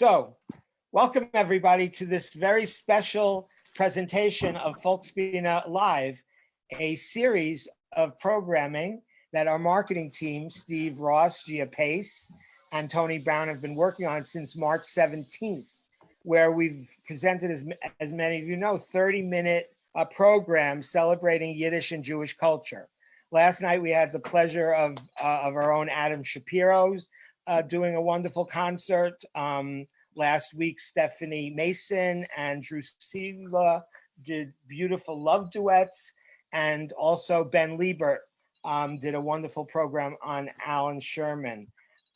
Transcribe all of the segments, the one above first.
So, welcome everybody to this very special presentation of Folksbiene Live, a series of programming that our marketing team, Steve Ross, Gia Pace, and Tony Brown have been working on since March 17th, where we've presented, as many of you know, 30-minute programs celebrating Yiddish and Jewish culture. Last night, we had the pleasure of our own Adam Shapiro's doing a wonderful concert. Last week, Stephanie Mason and Drew Siegler did beautiful love duets. And also Ben Liebert did a wonderful program on Alan Sherman.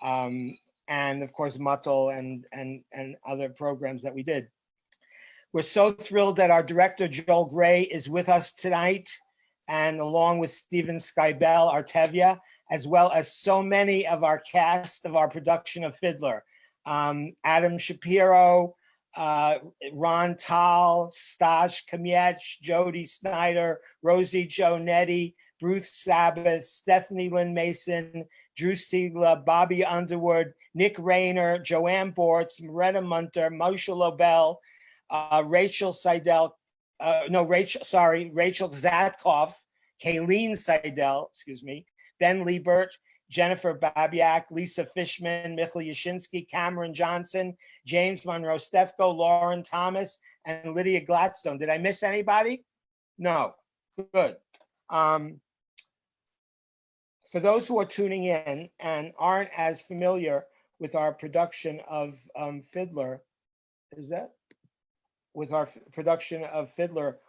And of course, Muttel and other programs that we did. We're so thrilled that our director, Joel Gray, is with us tonight, and along with Stephen Skybell, our Tevye, as well as so many of our cast of our production of Fiddler. Adam Shapiro, Ron Tal, Stash Kamietch, Jody Snyder, Rosie Joe Nettie, Bruce Sabbath, Stephanie Lynn Mason, Drew Siegler, Bobby Underwood, Nick Rayner, Joanne Bortz, Moretta Munter, Moshe Lobel, Rachel Seidel, Rachel Zatkoff, Kayleen Seidel, Ben Liebert, Jennifer Babiak, Lisa Fishman, Michael Yashinsky, Cameron Johnson, James Monroe Stefko, Lauren Thomas, and Lydia Gladstone. Did I miss anybody? No. Good. For those who are tuning in and aren't as familiar with our production of Fiddler,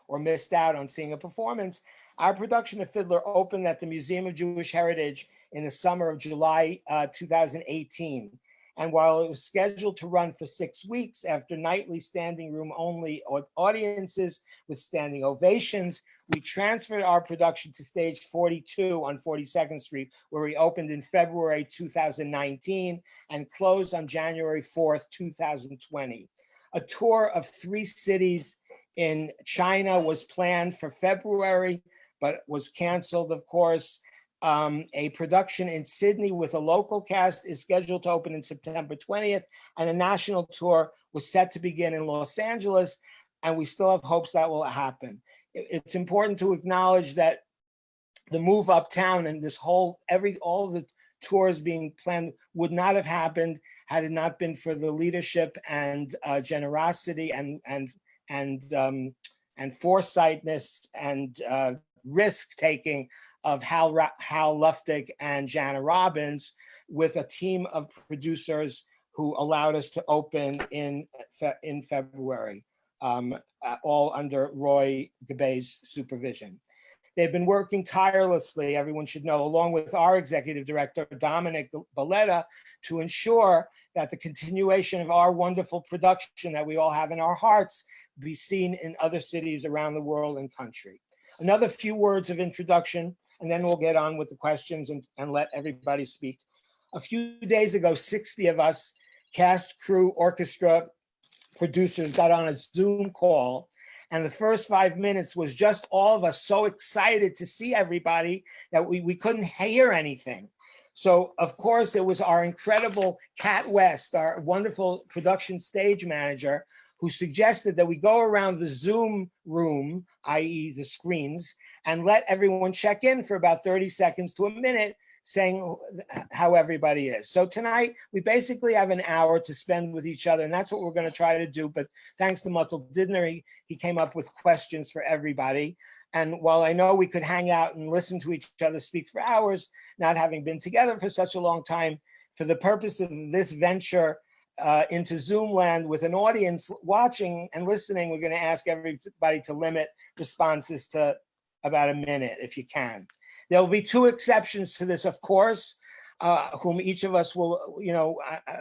or missed out on seeing a performance, our production of Fiddler opened at the Museum of Jewish Heritage in the summer of July 2018. And while it was scheduled to run for 6 weeks after nightly standing room only audiences with standing ovations, we transferred our production to stage 42 on 42nd Street, where we opened in February 2019 and closed on January 4th, 2020. A tour of 3 cities in China was planned for February, but was canceled, of course. A production in Sydney with a local cast is scheduled to open in September 20th, and a national tour was set to begin in Los Angeles, and we still have hopes that will happen. It's important to acknowledge that the move uptown and this whole, all the tours being planned would not have happened had it not been for the leadership and generosity and foresightness and risk-taking of Hal Luftig and Jana Robbins, with a team of producers who allowed us to open in February, all under Roy Gabay's supervision. They've been working tirelessly, everyone should know, along with our executive director, Dominic Balletta, to ensure that the continuation of our wonderful production that we all have in our hearts be seen in other cities around the world and country. Another few words of introduction, and then we'll get on with the questions and let everybody speak. A few days ago, 60 of us, cast, crew, orchestra, producers, got on a Zoom call, and the first 5 minutes was just all of us so excited to see everybody that we couldn't hear anything. So, of course, it was our incredible Kat West, our wonderful production stage manager, who suggested that we go around the Zoom room, i.e. the screens, and let everyone check in for about 30 seconds to a minute, saying how everybody is. So tonight, we basically have an hour to spend with each other, and that's what we're going to try to do. But thanks to Muttel Didner, he came up with questions for everybody. And while I know we could hang out and listen to each other speak for hours, not having been together for such a long time, for the purpose of this venture into Zoom land with an audience watching and listening, we're going to ask everybody to limit responses to about a minute, if you can. There will be 2 exceptions to this, of course, whom each of us will,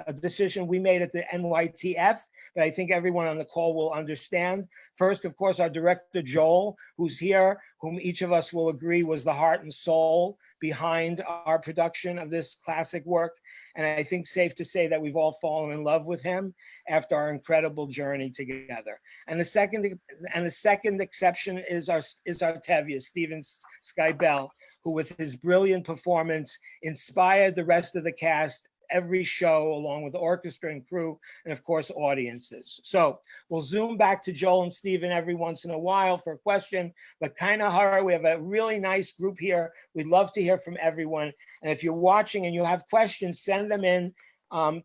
a decision we made at the NYTF, but I think everyone on the call will understand. First, of course, our director, Joel, who's here, whom each of us will agree was the heart and soul behind our production of this classic work. And I think safe to say that we've all fallen in love with him after our incredible journey together. And the second exception is our Tevye, Stephen Skybell, who with his brilliant performance inspired the rest of the cast every show, along with the orchestra and crew, and of course, audiences. So we'll zoom back to Joel and Stephen every once in a while for a question, but kind of hurry. We have a really nice group here. We'd love to hear from everyone. And if you're watching and you have questions, send them in.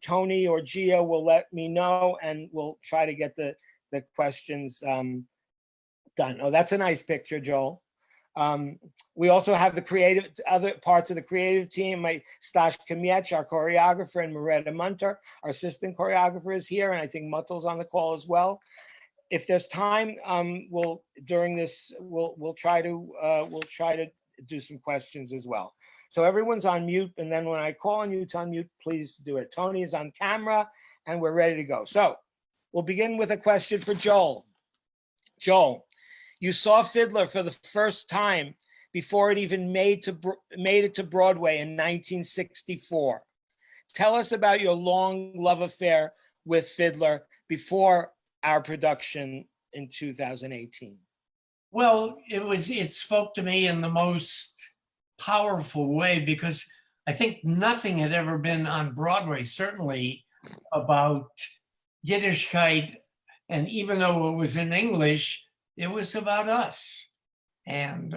Tony or Gia will let me know, and we'll try to get the questions done. Oh, that's a nice picture, Joel. We also have the other parts of the creative team. Stash Kamiech, our choreographer, and Moretta Munter, our assistant choreographer, is here, and I think Muttel's on the call as well. If there's time, we'll try to do some questions as well. So everyone's on mute, and then when I call on you to unmute, please do it. Tony is on camera, and we're ready to go. So we'll begin with a question for Joel. Joel, you saw Fiddler for the first time before it even made it to Broadway in 1964. Tell us about your long love affair with Fiddler before our production in 2018. Well, it spoke to me in the most powerful way, because I think nothing had ever been on Broadway, certainly, about Yiddishkeit. And even though it was in English, it was about us. And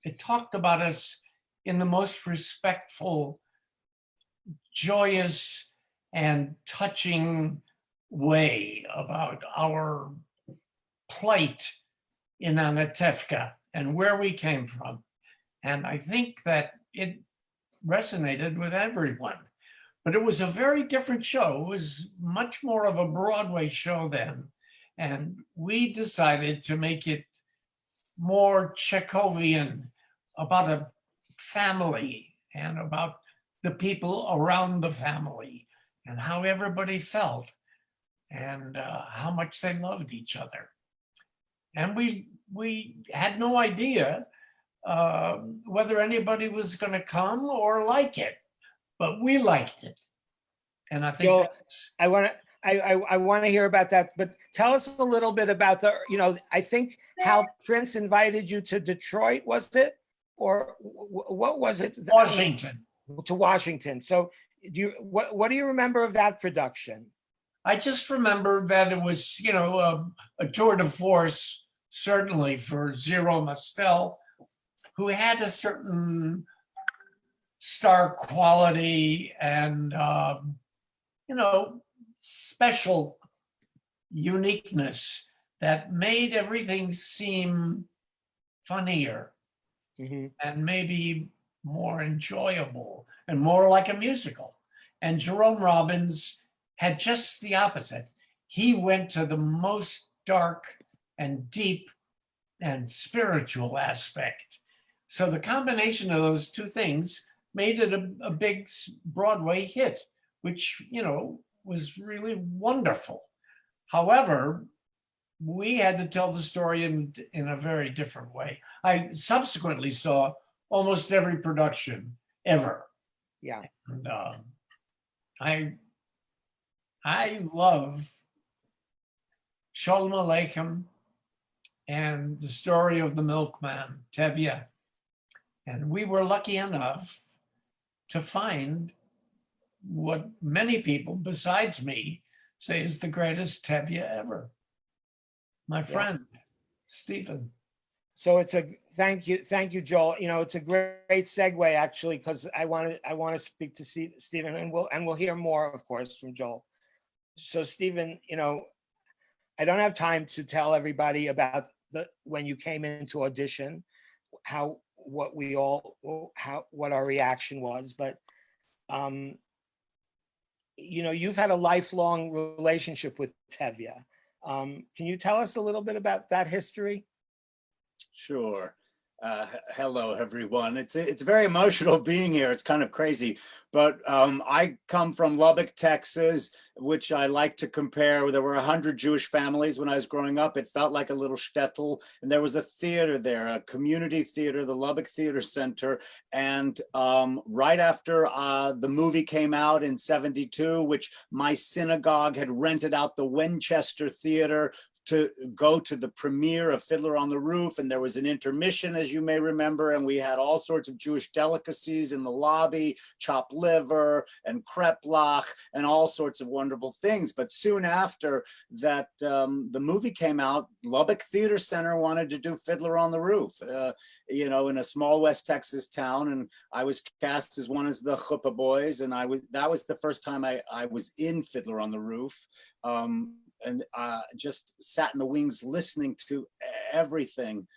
it talked about us in the most respectful, joyous, and touching way about our plight in Anatevka and where we came from. And I think that it resonated with everyone. But it was a very different show. It was much more of a Broadway show then. And we decided to make it more Chekhovian, about a family and about the people around the family and how everybody felt and how much they loved each other. And we had no idea whether anybody was going to come or like it, but we liked it. And I think Joel, I want to hear about that, but tell us a little bit about I think how Prince invited you to Detroit, was it? Or what was it? Washington. To Washington. So what do you remember of that production? I just remember that it was, a tour de force, certainly for Zero Mostel, who had a certain star quality and, special uniqueness that made everything seem funnier and maybe more enjoyable and more like a musical. And Jerome Robbins had just the opposite. He went to the most dark and deep and spiritual aspect. So the combination of those two things made it a big Broadway hit, which, was really wonderful. However, we had to tell the story in a very different way. I subsequently saw almost every production ever. Yeah. And I love Shalom Aleichem and the story of the milkman, Tevye. And we were lucky enough to find what many people besides me say is the greatest Tevye ever. My friend, Stephen. So thank you, Joel. It's a great segue actually, because I want to speak to Stephen, and we'll hear more, of course, from Joel. So Stephen, I don't have time to tell everybody about when you came into audition, what our reaction was, but you've had a lifelong relationship with Tevye. Can you tell us a little bit about that history? Sure. Hello, everyone. It's very emotional being here. It's kind of crazy, but I come from Lubbock, Texas, which I like to compare. There were 100 Jewish families when I was growing up. It felt like a little shtetl, and there was a theater there, a community theater, the Lubbock Theater Center. And right after the movie came out in '72, which my synagogue had rented out the Winchester Theater to go to the premiere of Fiddler on the Roof, and there was an intermission, as you may remember, and we had all sorts of Jewish delicacies in the lobby, chopped liver and kreplach and all sorts of wonderful things. But soon after that, the movie came out, Lubbock Theater Center wanted to do Fiddler on the Roof, you know, in a small West Texas town, and I was cast as one of the chuppah boys, and that was the first time I was in Fiddler on the Roof. And just sat in the wings listening to everything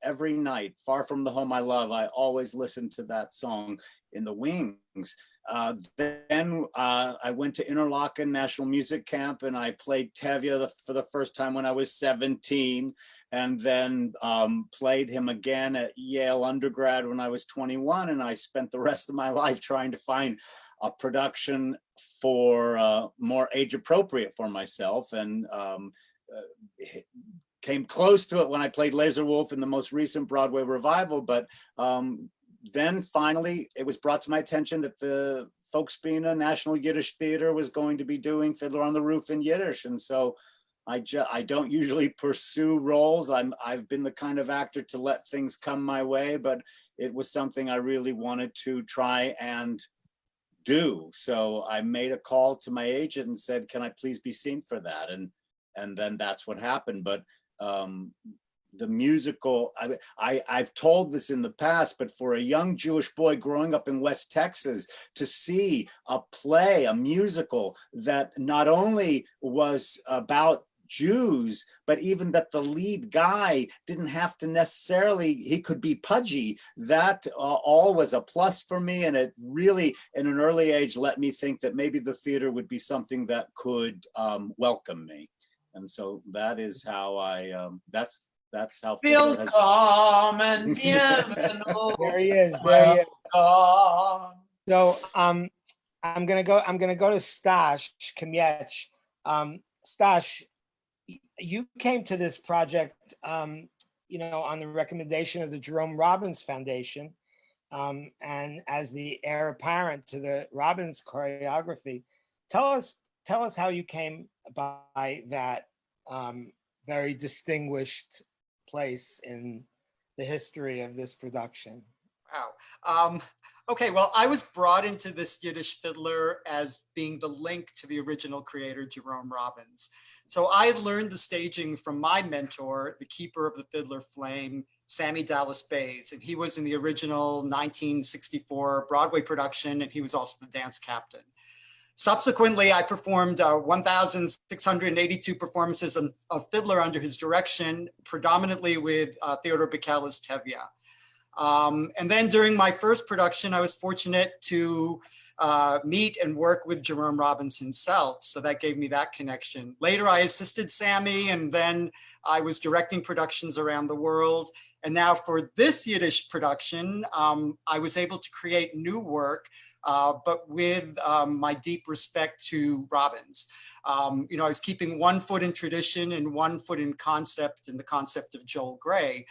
every night. Far from the Home I Love, I always listened to that song in the wings. Then I went to Interlochen National Music Camp, and I played Tevye for the first time when I was 17, and then played him again at Yale undergrad when I was 21, and I spent the rest of my life trying to find a production for more age appropriate for myself, and came close to it when I played Laser Wolf in the most recent Broadway revival. But then finally it was brought to my attention that the Folksbiene National Yiddish Theater was going to be doing Fiddler on the Roof in Yiddish. And so I don't usually pursue roles. I've been the kind of actor to let things come my way, but it was something I really wanted to try and do. So I made a call to my agent and said, can I please be seen for that? And then that's what happened. But the musical, I've told this in the past, but for a young Jewish boy growing up in West Texas to see a play, a musical that not only was about Jews, but even that the lead guy didn't have to necessarily, he could be pudgy, that all was a plus for me. And it really, in an early age, let me think that maybe the theater would be something that could welcome me. And so that is how that's how Fiddler has... Welcome and bienvenue. There he is. There he is. Welcome. So I'm gonna go to Stash Kamiech. Stash, you came to this project, you know, on the recommendation of the Jerome Robbins Foundation, and as the heir apparent to the Robbins choreography. Tell us how you came by that very distinguished place in the history of this production. Wow. Okay, well, I was brought into this Yiddish Fiddler as being the link to the original creator, Jerome Robbins. So I learned the staging from my mentor, the keeper of the Fiddler Flame, Sammy Dallas Bays, and he was in the original 1964 Broadway production, and he was also the dance captain. Subsequently, I performed 1,682 performances of Fiddler under his direction, predominantly with Theodor Bickel's Tevye. And then during my first production, I was fortunate to meet and work with Jerome Robbins himself. So that gave me that connection. Later, I assisted Sammy, and then I was directing productions around the world. And now for this Yiddish production, I was able to create new work, but with my deep respect to Robbins. You know, I was keeping one foot in tradition and one foot in concept, and the concept of Joel Grey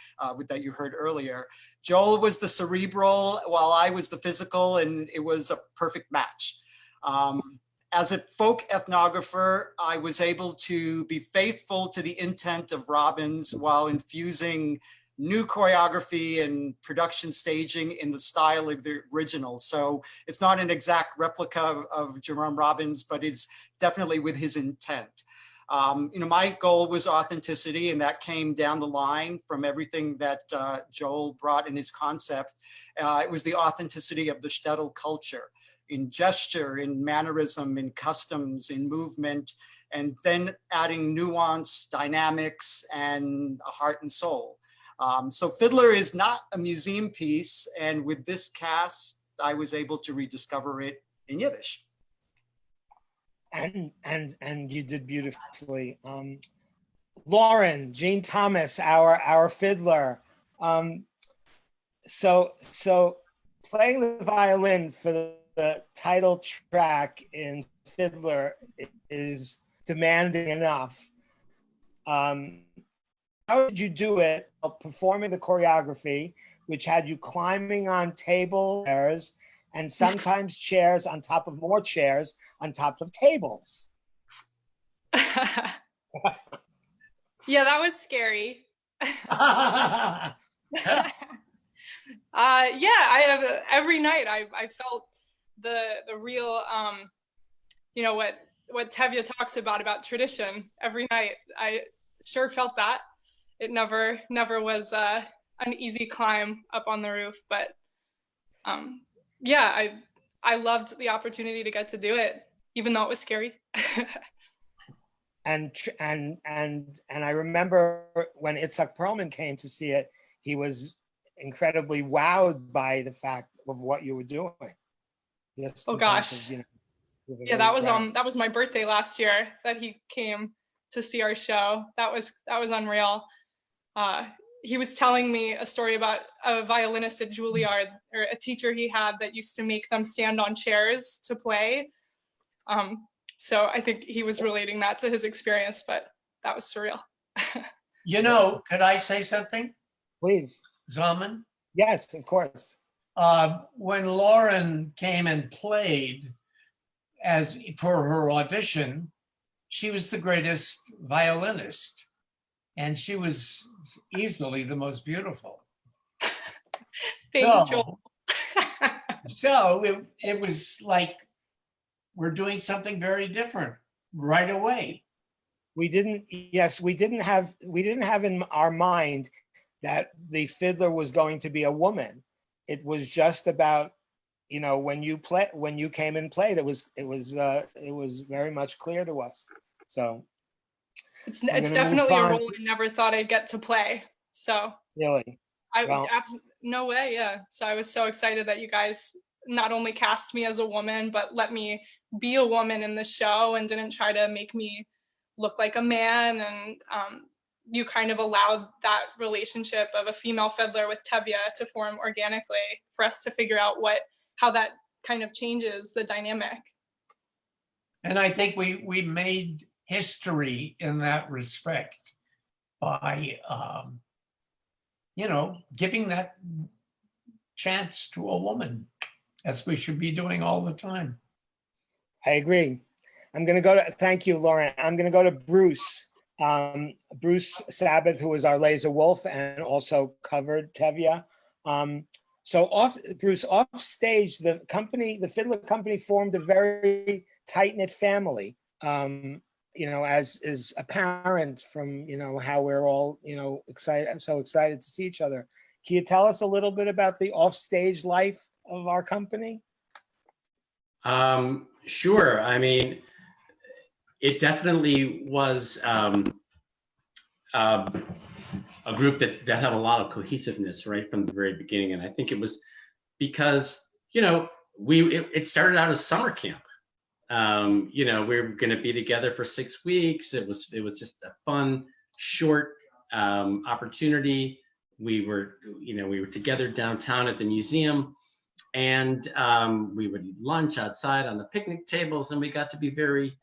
that you heard earlier. Joel was the cerebral while I was the physical, and it was a perfect match. As a folk ethnographer, I was able to be faithful to the intent of Robbins while infusing new choreography and production staging in the style of the original. So it's not an exact replica of Jerome Robbins, but it's definitely with his intent. You know, my goal was authenticity, and that came down the line from everything that Joel brought in his concept. It was the authenticity of the shtetl culture in gesture, in mannerism, in customs, in movement, and then adding nuance, dynamics, and a heart and soul. So Fiddler is not a museum piece, and with this cast, I was able to rediscover it in Yiddish. And you did beautifully. Lauren, Jean Thomas, our fiddler. So playing the violin for the title track in Fiddler is demanding enough. How did you do it performing the choreography, which had you climbing on table chairs and sometimes chairs on top of more chairs on top of tables? Yeah, that was scary. I have every night I felt the real what Tevye talks about tradition every night. I sure felt that. It never was an easy climb up on the roof, but I loved the opportunity to get to do it, even though it was scary. And I remember when Itzhak Perlman came to see it, he was incredibly wowed by the fact of what you were doing. Yes. Oh gosh. Yeah, that was my birthday last year that he came to see our show. That was unreal. He was telling me a story about a violinist at Juilliard, or a teacher he had that used to make them stand on chairs to play. So I think he was relating that to his experience, but that was surreal. Could I say something? Please. Zalmen? Yes, of course. When Lauren came and played for her audition, she was the greatest violinist, and she was easily the most beautiful. Thanks, Joel. So it was like we're doing something very different right away. We didn't have in our mind that the fiddler was going to be a woman. It was just about, when you came and played, it was very much clear to us. So it's definitely a role I never thought I'd get to play. So really, no way, yeah. So I was so excited that you guys not only cast me as a woman, but let me be a woman in the show and didn't try to make me look like a man. And you kind of allowed that relationship of a female fiddler with Tevye to form organically for us to figure out how that kind of changes the dynamic. And I think we made history in that respect by, giving that chance to a woman, as we should be doing all the time. I agree. Thank you, Lauren. I'm going to go to Bruce. Bruce Sabbath, who was our Laser Wolf and also covered Tevye. Bruce, off stage, the Fiddler Company formed a very tight-knit family, as is apparent from, how we're all, so excited to see each other. Can you tell us a little bit about the off-stage life of our company? Sure. I mean, it definitely was a group that had a lot of cohesiveness right from the very beginning. And I think it was because, it started out as summer camp. We were going to be together for 6 weeks. It was just a fun, short opportunity. We were together downtown at the museum, and we would eat lunch outside on the picnic tables, and we got to be very,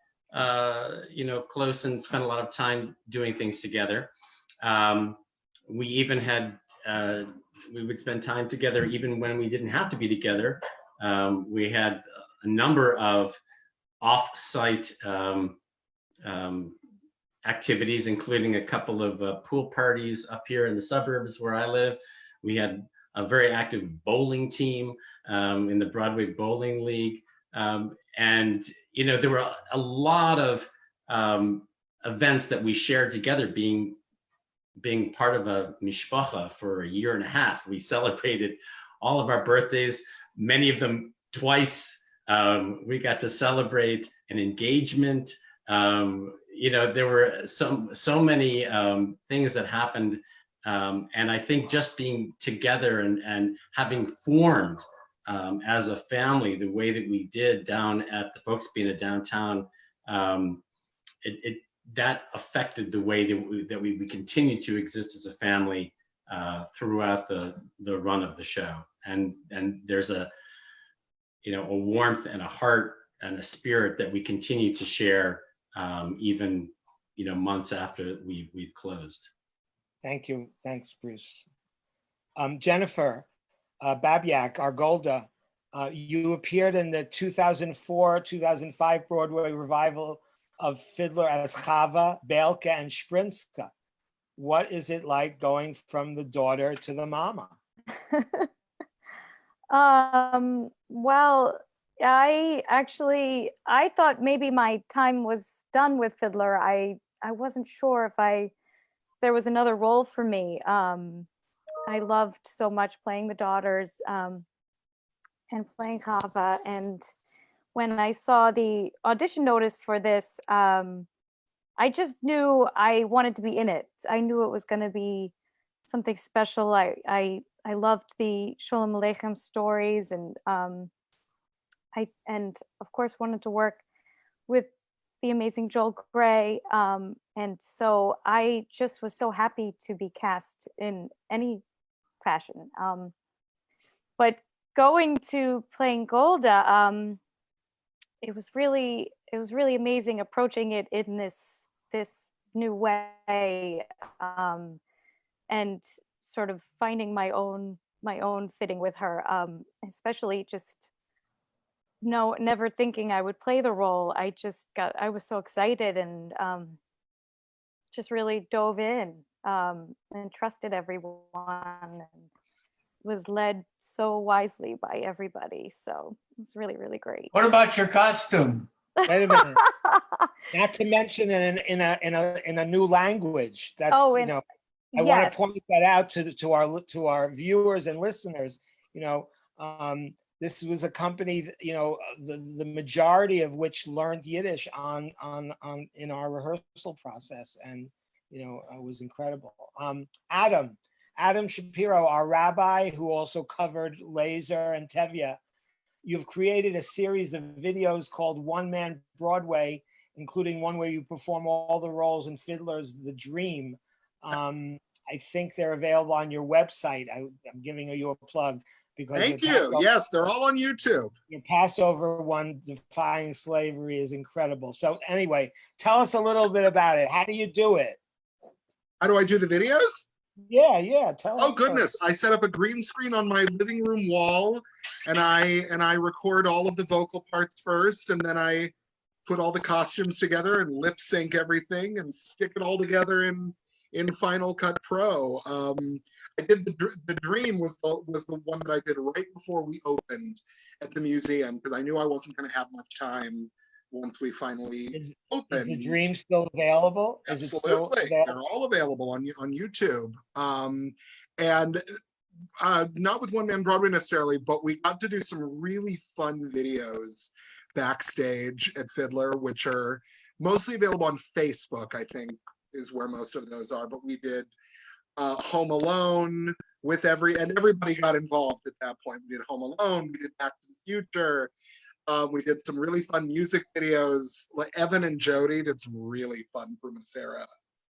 close and spent a lot of time doing things together. We even had, we would spend time together even when we didn't have to be together. We had a number of off-site activities, including a couple of pool parties up here in the suburbs where I live. We had a very active bowling team in the Broadway Bowling League. And, there were a lot of events that we shared together, being part of a mishpacha for a year and a half. We celebrated all of our birthdays, many of them twice. We got to celebrate an engagement. There were so many things that happened. And I think just being together and having formed as a family the way that we did down at the Folksbiene downtown, that affected the way that we continue to exist as a family throughout the run of the show. And there's a warmth and a heart and a spirit that we continue to share even months after we've closed. Thank you. Thanks, Bruce. Jennifer Babyak, our Golda, you appeared in the 2004-2005 Broadway revival of Fiddler as Chava, Belka, and Sprinska. what is it like going from the daughter to the mama? Well, I thought maybe my time was done with Fiddler. I wasn't sure if there was another role for me. I loved so much playing the daughters and playing Hava. And when I saw the audition notice for this, I just knew I wanted to be in it. I knew it was going to be something special. I loved the Sholem Aleichem stories, and and of course wanted to work with the amazing Joel Grey. And so I just was so happy to be cast in any fashion. But going to playing Golda, it was really amazing approaching it in this new way, and sort of finding my own fitting with her, especially just never thinking I would play the role. I was so excited, and just really dove in, and trusted everyone, and was led so wisely by everybody. So it was really, really great. What about your costume? Wait a minute. Not to mention in a new language. That's I want to point that out to our viewers and listeners. This was a company, the majority of which learned Yiddish in our rehearsal process, and it was incredible. Adam Shapiro, our rabbi, who also covered Laser and Tevye, you've created a series of videos called One Man Broadway, including one where you perform all the roles in Fiddler's The Dream. I think they're available on your website. I'm giving you a plug. Because thank you. Yes, they're all on YouTube. Your Passover one, Defying Slavery, is incredible. So anyway, tell us a little bit about it. How do you do it? How do I do the videos? Yeah. Tell us. Oh goodness, I set up a green screen on my living room wall, and I record all of the vocal parts first, and then I put all the costumes together and lip sync everything and stick it all together in Final Cut Pro. I did the Dream was the one that I did right before we opened at the museum, because I knew I wasn't going to have much time once we finally opened. Is the Dream still available? Absolutely, they're all available on YouTube. And not with One Man Broadway necessarily, but we got to do some really fun videos backstage at Fiddler, which are mostly available on Facebook, I think is where most of those are. But we did Home Alone with everybody got involved at that point. We did Home Alone, we did Back to the Future, we did some really fun music videos. Like Evan and Jody did some really fun Brumacera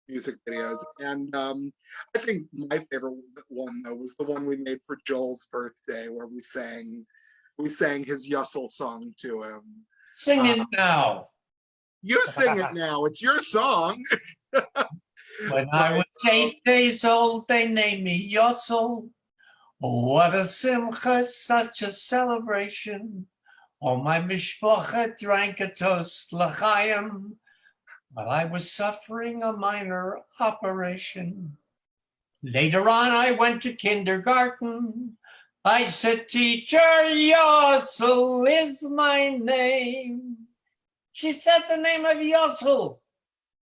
music videos. And I think my favorite one though was the one we made for Joel's birthday, where we sang his Yussel song to him. Sing it now. You sing it now. It's your song. When I was 8 days old, they named me Yossel. Oh, what a simcha, such a celebration. All my mishpocha drank a toast, l'chaim. But I was suffering a minor operation. Later on, I went to kindergarten. I said, teacher, Yossel is my name. She said the name of Yossel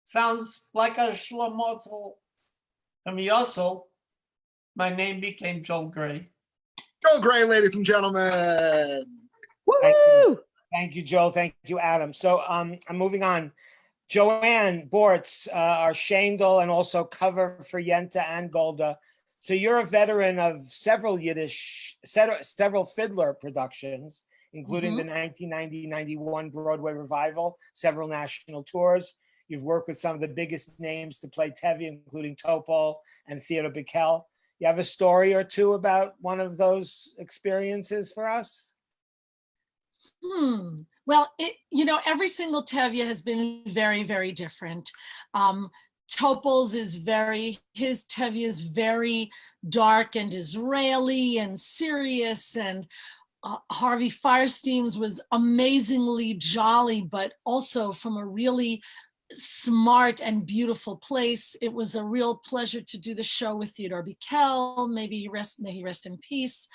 sounds like a shlomotel. From Yossel, my name became Joel Grey. Joel Grey, ladies and gentlemen. Woo! Thank you, Joel. Thank you, Adam. So I'm moving on. Joanne Bortz, our Shandel, and also cover for Yenta and Golda. So you're a veteran of several Fiddler productions, including the 1990-91 Broadway revival, several national tours. You've worked with some of the biggest names to play Tevye, including Topol and Theodore Bickel. You have a story or two about one of those experiences for us? Well, every single Tevye has been very, very different. Topol's his Tevye is very dark and Israeli and serious, and Harvey Firestein's was amazingly jolly, but also from a really smart and beautiful place. It was a real pleasure to do the show with Theodore Bikel. May he rest in peace.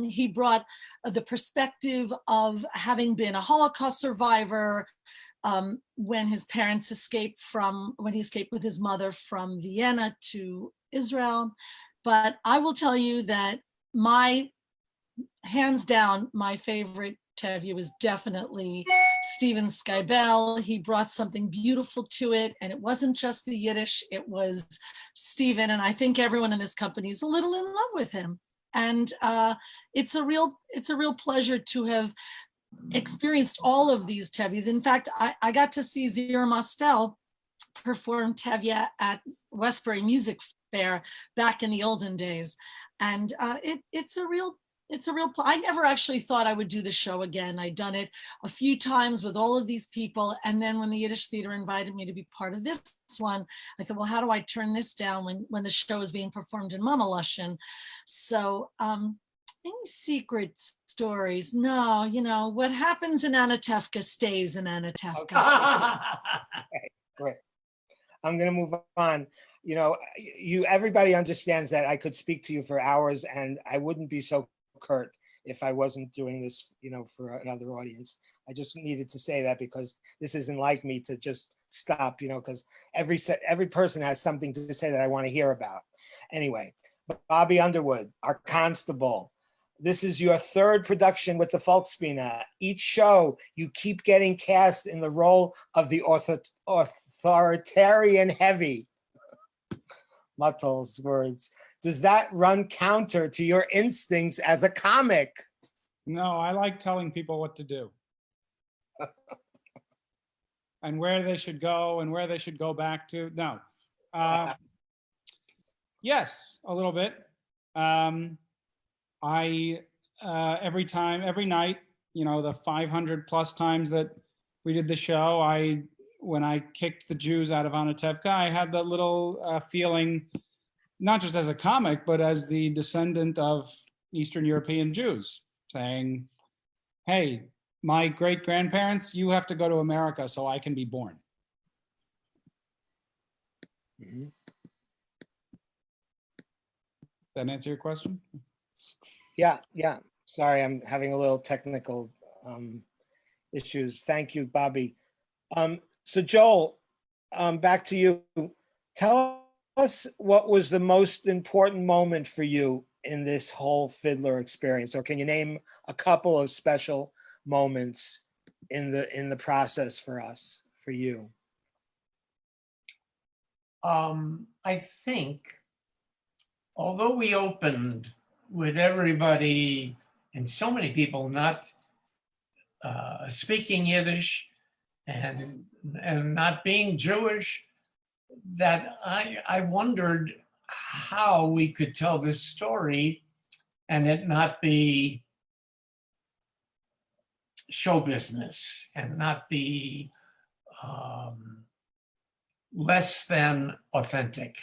He brought the perspective of having been a Holocaust survivor when his parents when he escaped with his mother from Vienna to Israel. But I will tell you that hands down, my favorite Tevye was definitely Stephen Skybell. He brought something beautiful to it, and it wasn't just the Yiddish, it was Stephen, and I think everyone in this company is a little in love with him. And it's a real pleasure to have experienced all of these Tevyes. In fact, I got to see Zira Mostel perform Tevye at Westbury Music Fair back in the olden days. And it's a real I never actually thought I would do the show again. I'd done it a few times with all of these people. And then when the Yiddish Theater invited me to be part of this one, I thought, well, how do I turn this down when the show is being performed in Mama Lushan? So any secret stories? No, what happens in Anatevka stays in Anatevka. Great. I'm going to move on. Everybody understands that I could speak to you for hours and I wouldn't be so curt if I wasn't doing this, for another audience. I just needed to say that because this isn't like me to just stop, because every person has something to say that I want to hear about. Anyway, Bobby Underwood, our constable. This is your third production with the Folksbiene. Each show, you keep getting cast in the role of the authoritarian heavy. Muttl's words. Does that run counter to your instincts as a comic? No, I like telling people what to do. And where they should go and where they should go back to. No. Yes, a little bit. Every night, the 500 plus times that we did the show, when I kicked the Jews out of Anatevka, I had that little feeling, not just as a comic, but as the descendant of Eastern European Jews, saying, hey, my great-grandparents, you have to go to America so I can be born. Mm-hmm. That answer your question? Yeah. Sorry, I'm having a little technical issues. Thank you, Bobby. So Joel, back to you. Tell us what was the most important moment for you in this whole Fiddler experience, or can you name a couple of special moments in the process for you? I think, although we opened with everybody and so many people not speaking Yiddish and not being Jewish, that I wondered how we could tell this story and it not be show business and not be less than authentic.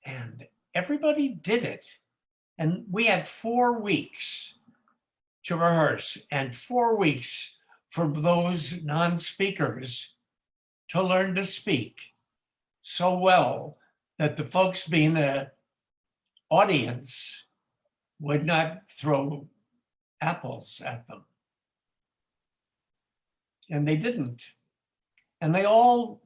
And everybody did it. And we had 4 weeks to rehearse and 4 weeks for those non-speakers to learn to speak so well that the Folksbiene audience would not throw apples at them. And they didn't. And they all,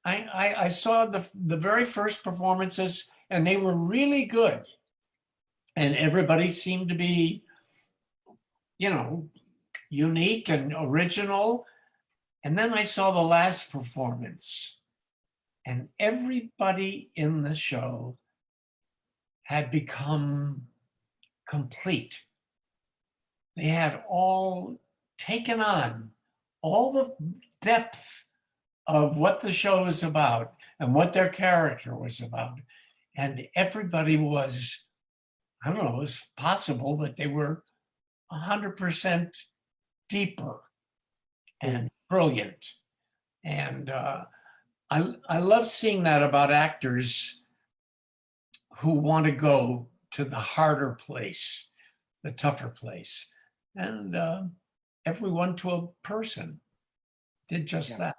I saw the very first performances and they were really good. And everybody seemed to be, unique and original. And then I saw the last performance and everybody in the show had become complete. They had all taken on all the depth of what the show is about and what their character was about. And everybody was, I don't know, it was possible, but they were 100% deeper and brilliant. And I love seeing that about actors who want to go to the harder place, the tougher place, and everyone to a person. did just Yeah. that.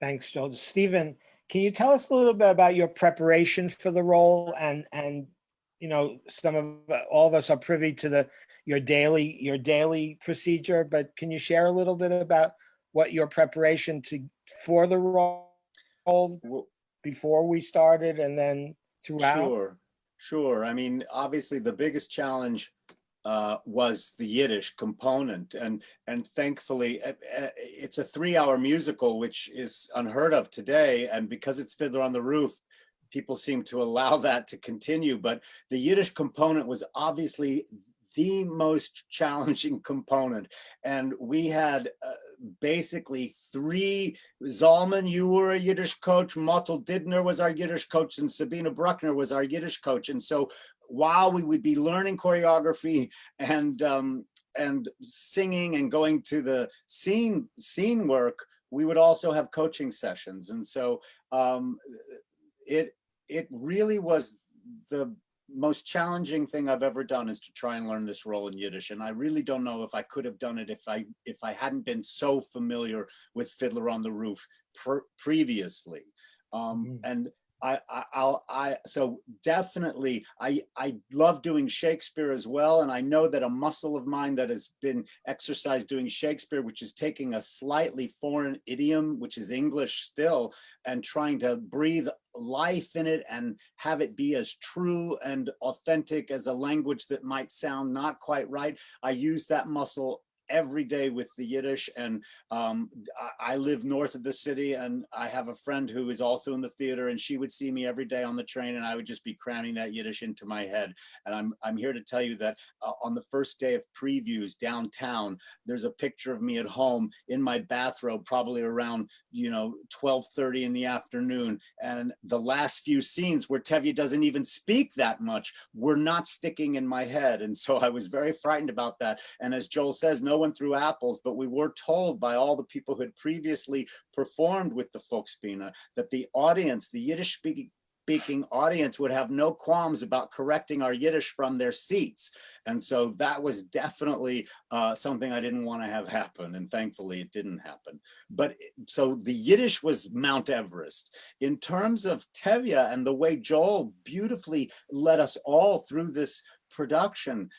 Thanks, Joel. Stephen, can you tell us a little bit about your preparation for the role? And you know, all of us are privy to your daily procedure, but can you share a little bit about what your preparation for the role before we started and then throughout? Sure. I mean, obviously the biggest challenge was the Yiddish component, and thankfully it's a 3-hour musical, which is unheard of today, and because it's Fiddler on the Roof, people seem to allow that to continue. But the Yiddish component was obviously the most challenging component, and we had basically 3. Zalmen, you were a Yiddish coach, Mottel Didner was our Yiddish coach, and Sabina Bruckner was our Yiddish coach. And so while we would be learning choreography and singing and going to the scene work, we would also have coaching sessions. And so it really was the most challenging thing I've ever done, is to try and learn this role in Yiddish. And I really don't know if I could have done it if I hadn't been so familiar with Fiddler on the Roof previously. And so definitely I love doing Shakespeare as well. And I know that a muscle of mine that has been exercised doing Shakespeare, which is taking a slightly foreign idiom, which is English still, and trying to breathe life in it and have it be as true and authentic as a language that might sound not quite right. I use that muscle every day with the Yiddish. And I live north of the city, and I have a friend who is also in the theater, and she would see me every day on the train, and I would just be cramming that Yiddish into my head. And I'm here to tell you that on the first day of previews downtown, there's a picture of me at home in my bathrobe, probably around 12:30 in the afternoon. And the last few scenes where Tevye doesn't even speak that much were not sticking in my head. And so I was very frightened about that. And as Joel says, no one threw apples, but we were told by all the people who had previously performed with the Folksbiene that the audience, the Yiddish speaking audience, would have no qualms about correcting our Yiddish from their seats. And so that was definitely something I didn't want to have happen. And thankfully it didn't happen. But so the Yiddish was Mount Everest. In terms of Tevye and the way Joel beautifully led us all through this production,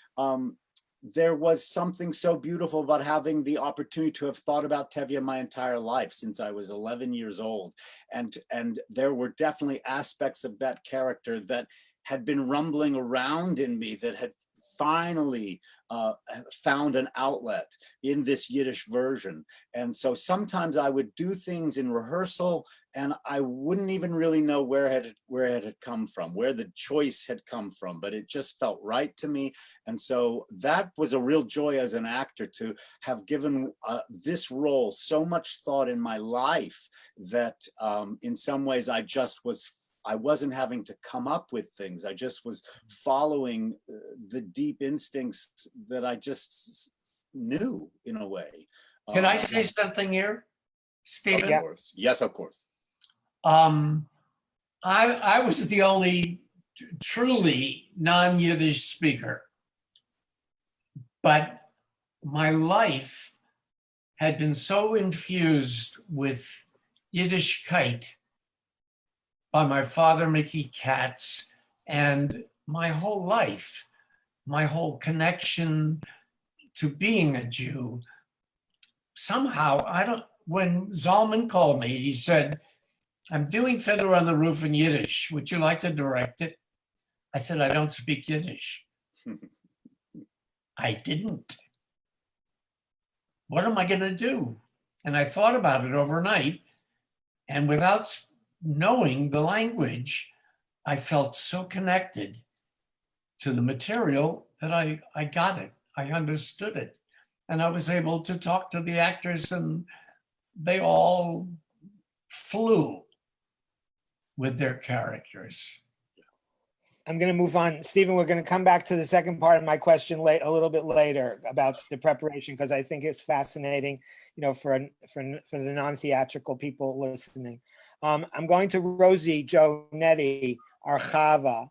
there was something so beautiful about having the opportunity to have thought about Tevye my entire life since I was 11 years old. And there were definitely aspects of that character that had been rumbling around in me that had finally found an outlet in this Yiddish version. And so sometimes I would do things in rehearsal and I wouldn't even really know where it had come from, where the choice had come from, but it just felt right to me. And so that was a real joy as an actor, to have given this role so much thought in my life that in some ways I wasn't having to come up with things. I just was following the deep instincts that I just knew in a way. Can I say something here, Stephen? Of course. Yes, of course. I was the only truly non-Yiddish speaker, but my life had been so infused with Yiddishkeit by my father, Mickey Katz, and my whole life, my whole connection to being a Jew. Somehow, when Zalman called me, he said, "I'm doing Fiddler on the Roof in Yiddish. Would you like to direct it?" I said, "I don't speak Yiddish." I didn't. What am I gonna do? And I thought about it overnight, and without knowing the language, I felt so connected to the material that I got it. I understood it. And I was able to talk to the actors, and they all flew with their characters. I'm going to move on. Stephen, we're going to come back to the second part of my question a little bit later about the preparation, because I think it's fascinating, for the non-theatrical people listening. I'm going to Rosie Jonetti, Archava.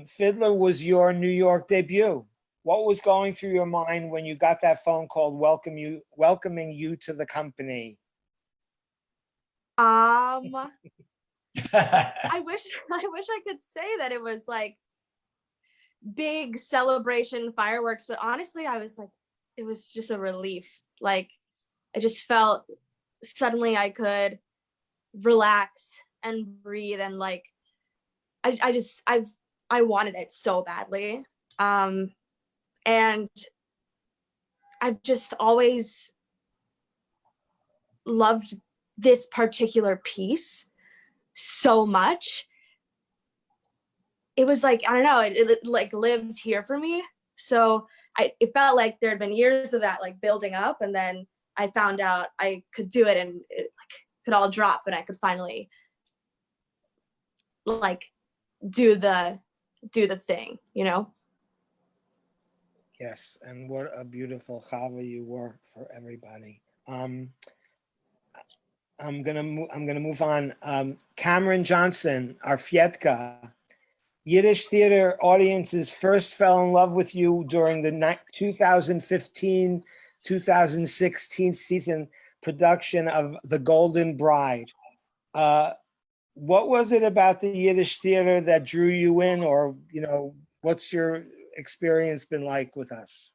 Fiddler was your New York debut. what was going through your mind when you got that phone call welcoming you to the company? I wish I could say that it was like big celebration fireworks, but honestly, I was like, it was just a relief. Like, I just felt suddenly I could relax and breathe, and like I wanted it so badly. And I've just always loved this particular piece so much. It was like, I don't know, it like lived here for me. So it felt like there had been years of that like building up, and then I found out I could do it, and it like could all drop, and I could finally like do the thing, you know? Yes, and what a beautiful chava you were for everybody. I'm gonna move on. Cameron Johnson, our Fietka. Yiddish theater audiences first fell in love with you during the 2015-2016 season production of The Golden Bride. What was it about the Yiddish theater that drew you in, or, you know, what's your experience been like with us?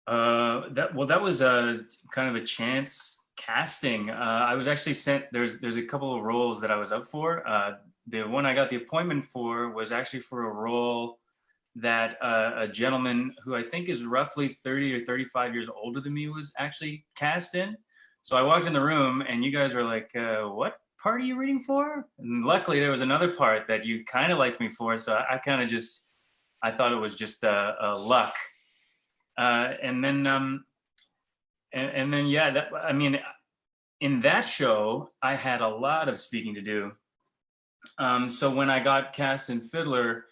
That was a kind of a chance casting. I was actually sent, there's a couple of roles that I was up for. The one I got the appointment for was actually for a role that a gentleman who I think is roughly 30 or 35 years older than me was actually cast in. So I walked in the room and you guys were like, what part are you reading for? And luckily there was another part that you kind of liked me for. So I kind of just, I thought it was just a luck. And then yeah, I mean, in that show, I had a lot of speaking to do. So when I got cast in Fiddler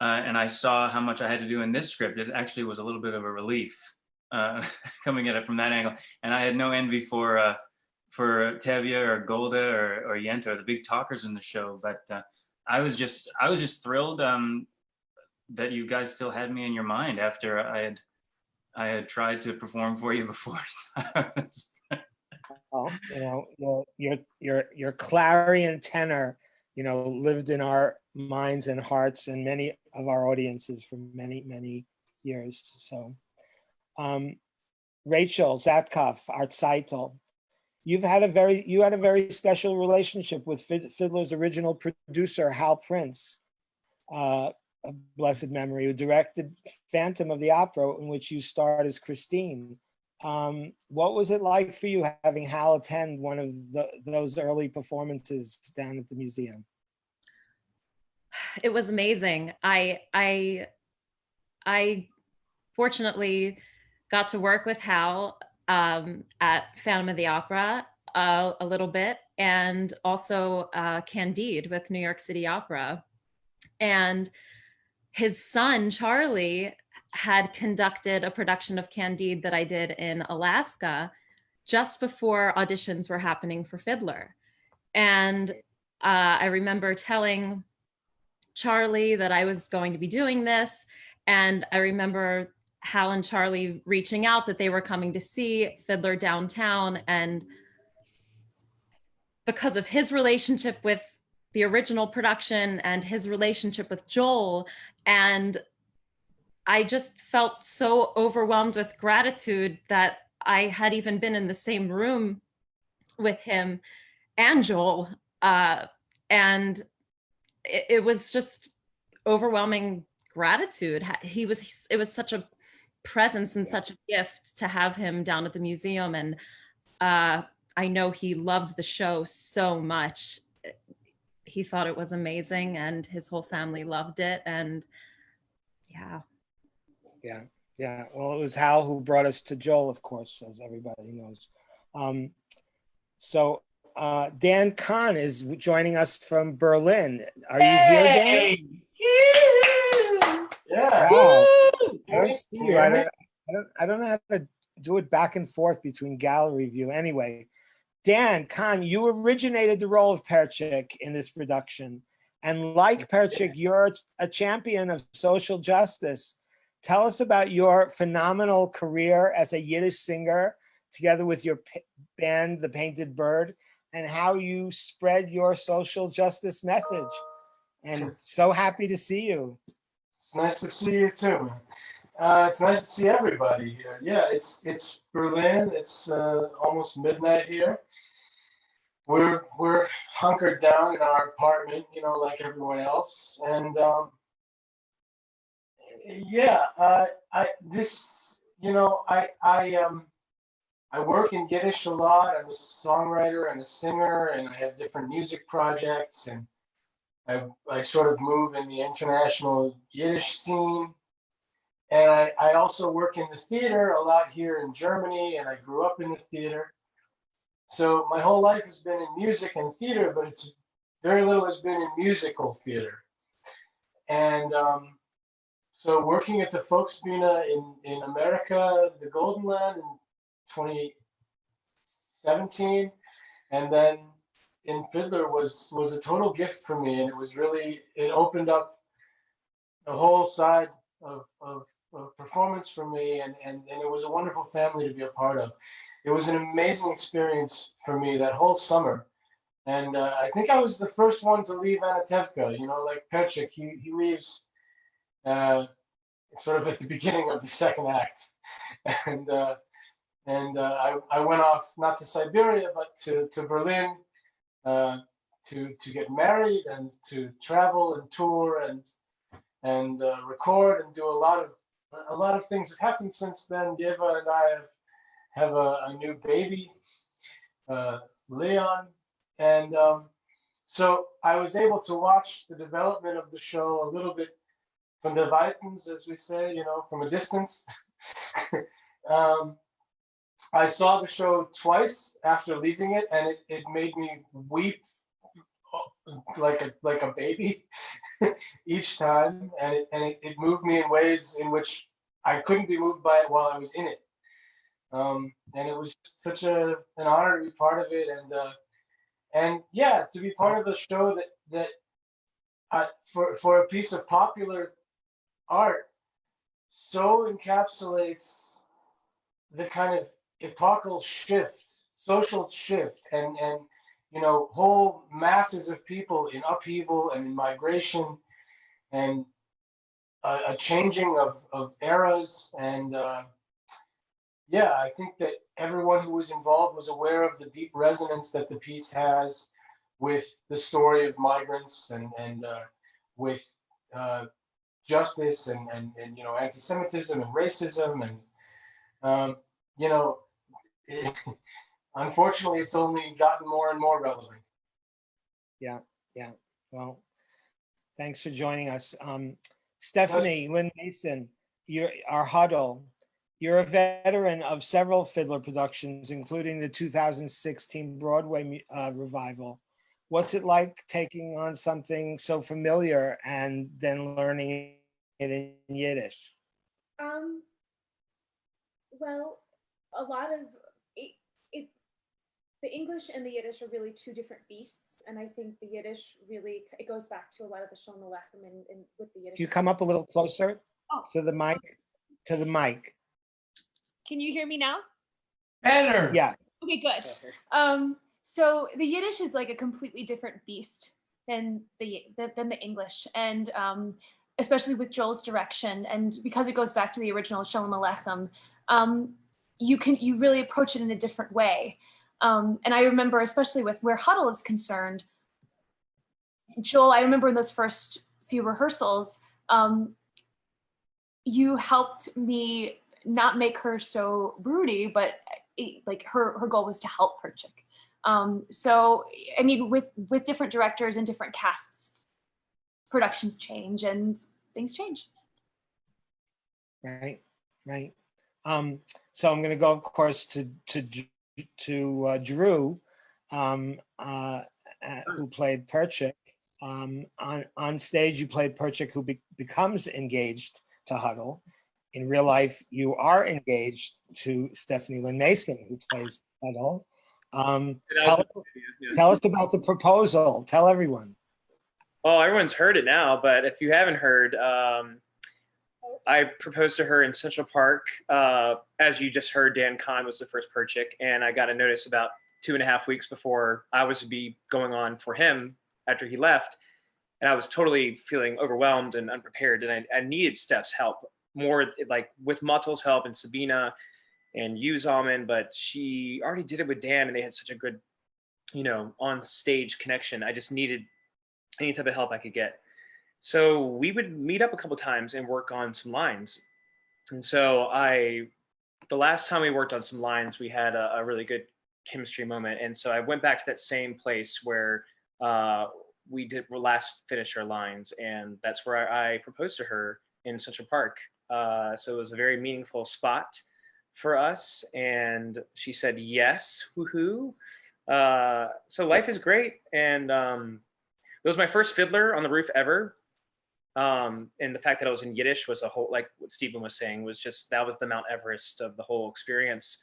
and I saw how much I had to do in this script, it actually was a little bit of a relief coming at it from that angle. And I had no envy for Tevye or Golda or Yenta, the big talkers in the show. But I was just thrilled that you guys still had me in your mind after I had tried to perform for you before. Well, you know, your clarion tenor, you know, lived in our minds and hearts and many of our audiences for many, many years. So, Rachel Zatkoff, our Zeitel, you had a very special relationship with Fiddler's original producer, Hal Prince, a blessed memory, who directed Phantom of the Opera, in which you starred as Christine. What was it like for you having Hal attend one of those early performances down at the museum? It was amazing. I fortunately got to work with Hal at Phantom of the Opera a little bit, and also Candide with New York City Opera. And his son, Charlie, had conducted a production of Candide that I did in Alaska just before auditions were happening for Fiddler. And I remember telling Charlie that I was going to be doing this. And I remember Hal and Charlie reaching out that they were coming to see Fiddler downtown. And because of his relationship with the original production and his relationship with Joel, and I just felt so overwhelmed with gratitude that I had even been in the same room with him and Joel. And it was just overwhelming gratitude. It was such a presence and such a gift to have him down at the museum. And I know he loved the show so much. He thought it was amazing, and his whole family loved it. And yeah. Yeah. Well, it was Hal who brought us to Joel, of course, as everybody knows. So Dan Kahn is joining us from Berlin. Are you here, Dan? Yeah. Wow. I don't know how to do it back and forth between gallery view. Anyway, Dan Kahn, you originated the role of Perchik in this production. And like Perchik, you're a champion of social justice. Tell us about your phenomenal career as a Yiddish singer, together with your band, The Painted Bird, and how you spread your social justice message. And so happy to see you. It's nice to see you too, man. It's nice to see everybody here. Yeah, it's Berlin. It's almost midnight here. We're hunkered down in our apartment, you know, like everyone else. And yeah, I work in Yiddish a lot. I'm a songwriter and a singer, and I have different music projects, and I sort of move in the international Yiddish scene. And I also work in the theater a lot here in Germany, and I grew up in the theater. So my whole life has been in music and theater, but it's very little has been in musical theater. And so working at the Folksbiene in America, the Golden Land in 2017, and then in Fiddler was a total gift for me, and it opened up a whole side of performance for me, and it was a wonderful family to be a part of. It was an amazing experience for me that whole summer, and I think I was the first one to leave Anatevka. You know, like Perchik, he leaves sort of at the beginning of the second act, and I went off not to Siberia but to Berlin to get married and to travel and tour and record and do a lot of things have happened since then. Geva and I have a new baby, Leon, and so I was able to watch the development of the show a little bit from the Weitens, as we say, you know, from a distance. I saw the show twice after leaving it, and it made me weep like a baby each time, and it moved me in ways in which I couldn't be moved by it while I was in it. And it was just such an honor to be part of it, and yeah, to be part of a show that for a piece of popular art so encapsulates the kind of epochal shift, social shift, and you know, whole masses of people in upheaval and in migration, and a changing of eras. And yeah, I think that everyone who was involved was aware of the deep resonance that the piece has with the story of migrants and with justice and you know, anti-Semitism and racism, and you know, unfortunately, it's only gotten more and more relevant. Yeah. Well, thanks for joining us. Stephanie Lynn Mason, you're our Huddle. You're a veteran of several Fiddler productions, including the 2016 Broadway revival. What's it like taking on something so familiar and then learning it in Yiddish? Well, a lot of the English and the Yiddish are really two different beasts, and I think the Yiddish really, it goes back to a lot of the Zalmen Mlotek and with the Yiddish. Can you come up a little closer to the mic? To the mic. Can you hear me now? Better. Yeah. Okay, good. So the Yiddish is like a completely different beast than the English, and especially with Joel's direction, and because it goes back to the original Zalmen Mlotek, you really approach it in a different way. And I remember, especially with where Huddle is concerned, Joel, I remember in those first few rehearsals, you helped me not make her so broody, but like her goal was to help Perchik. So, I mean, with different directors and different casts, productions change and things change. Right. So I'm going to go, of course, to Drew, who played Perchik. On stage, you played Perchik, who becomes engaged to Huddle. In real life, you are engaged to Stephanie Lynn Mason, who plays Huddle. Tell us about the proposal. Tell everyone. Well, everyone's heard it now, but if you haven't heard, So I proposed to her in Central Park. As you just heard, Dan Kahn was the first Perchik, and I got a notice about 2.5 weeks before I was to be going on for him after he left. And I was totally feeling overwhelmed and unprepared. And I needed Steph's help more, like with Muttel's help and Sabina and you, Zalmen, but she already did it with Dan and they had such a good, on stage connection. I just needed any type of help I could get. So we would meet up a couple times and work on some lines. And so the last time we worked on some lines, we had a really good chemistry moment. And so I went back to that same place where we last finished our lines. And that's where I proposed to her in Central Park. So it was a very meaningful spot for us. And she said, yes, woohoo. So life is great. And it was my first Fiddler on the roof ever. And the fact that I was in Yiddish was a whole, like what Stephen was saying, was just, that was the Mount Everest of the whole experience.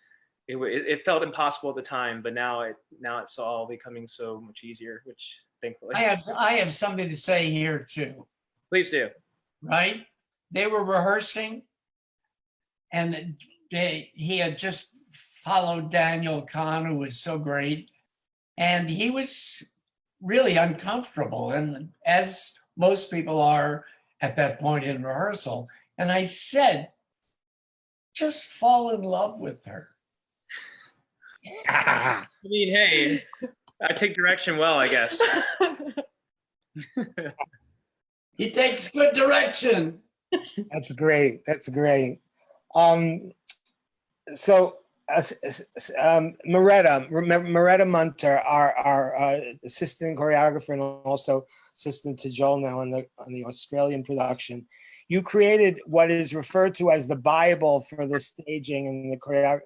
It felt impossible at the time, but now it's all becoming so much easier, which thankfully. I have something to say here too. Please do. Right? They were rehearsing and he had just followed Daniel Kahn, who was so great. And he was really uncomfortable, and as most people are at that point in rehearsal. And I said, just fall in love with her. I mean, hey, I take direction well, I guess. He takes good direction. That's great. That's great. So Moretta Munter, our assistant choreographer and also assistant to Joel now on the Australian production, you created what is referred to as the Bible for the staging and the choreography.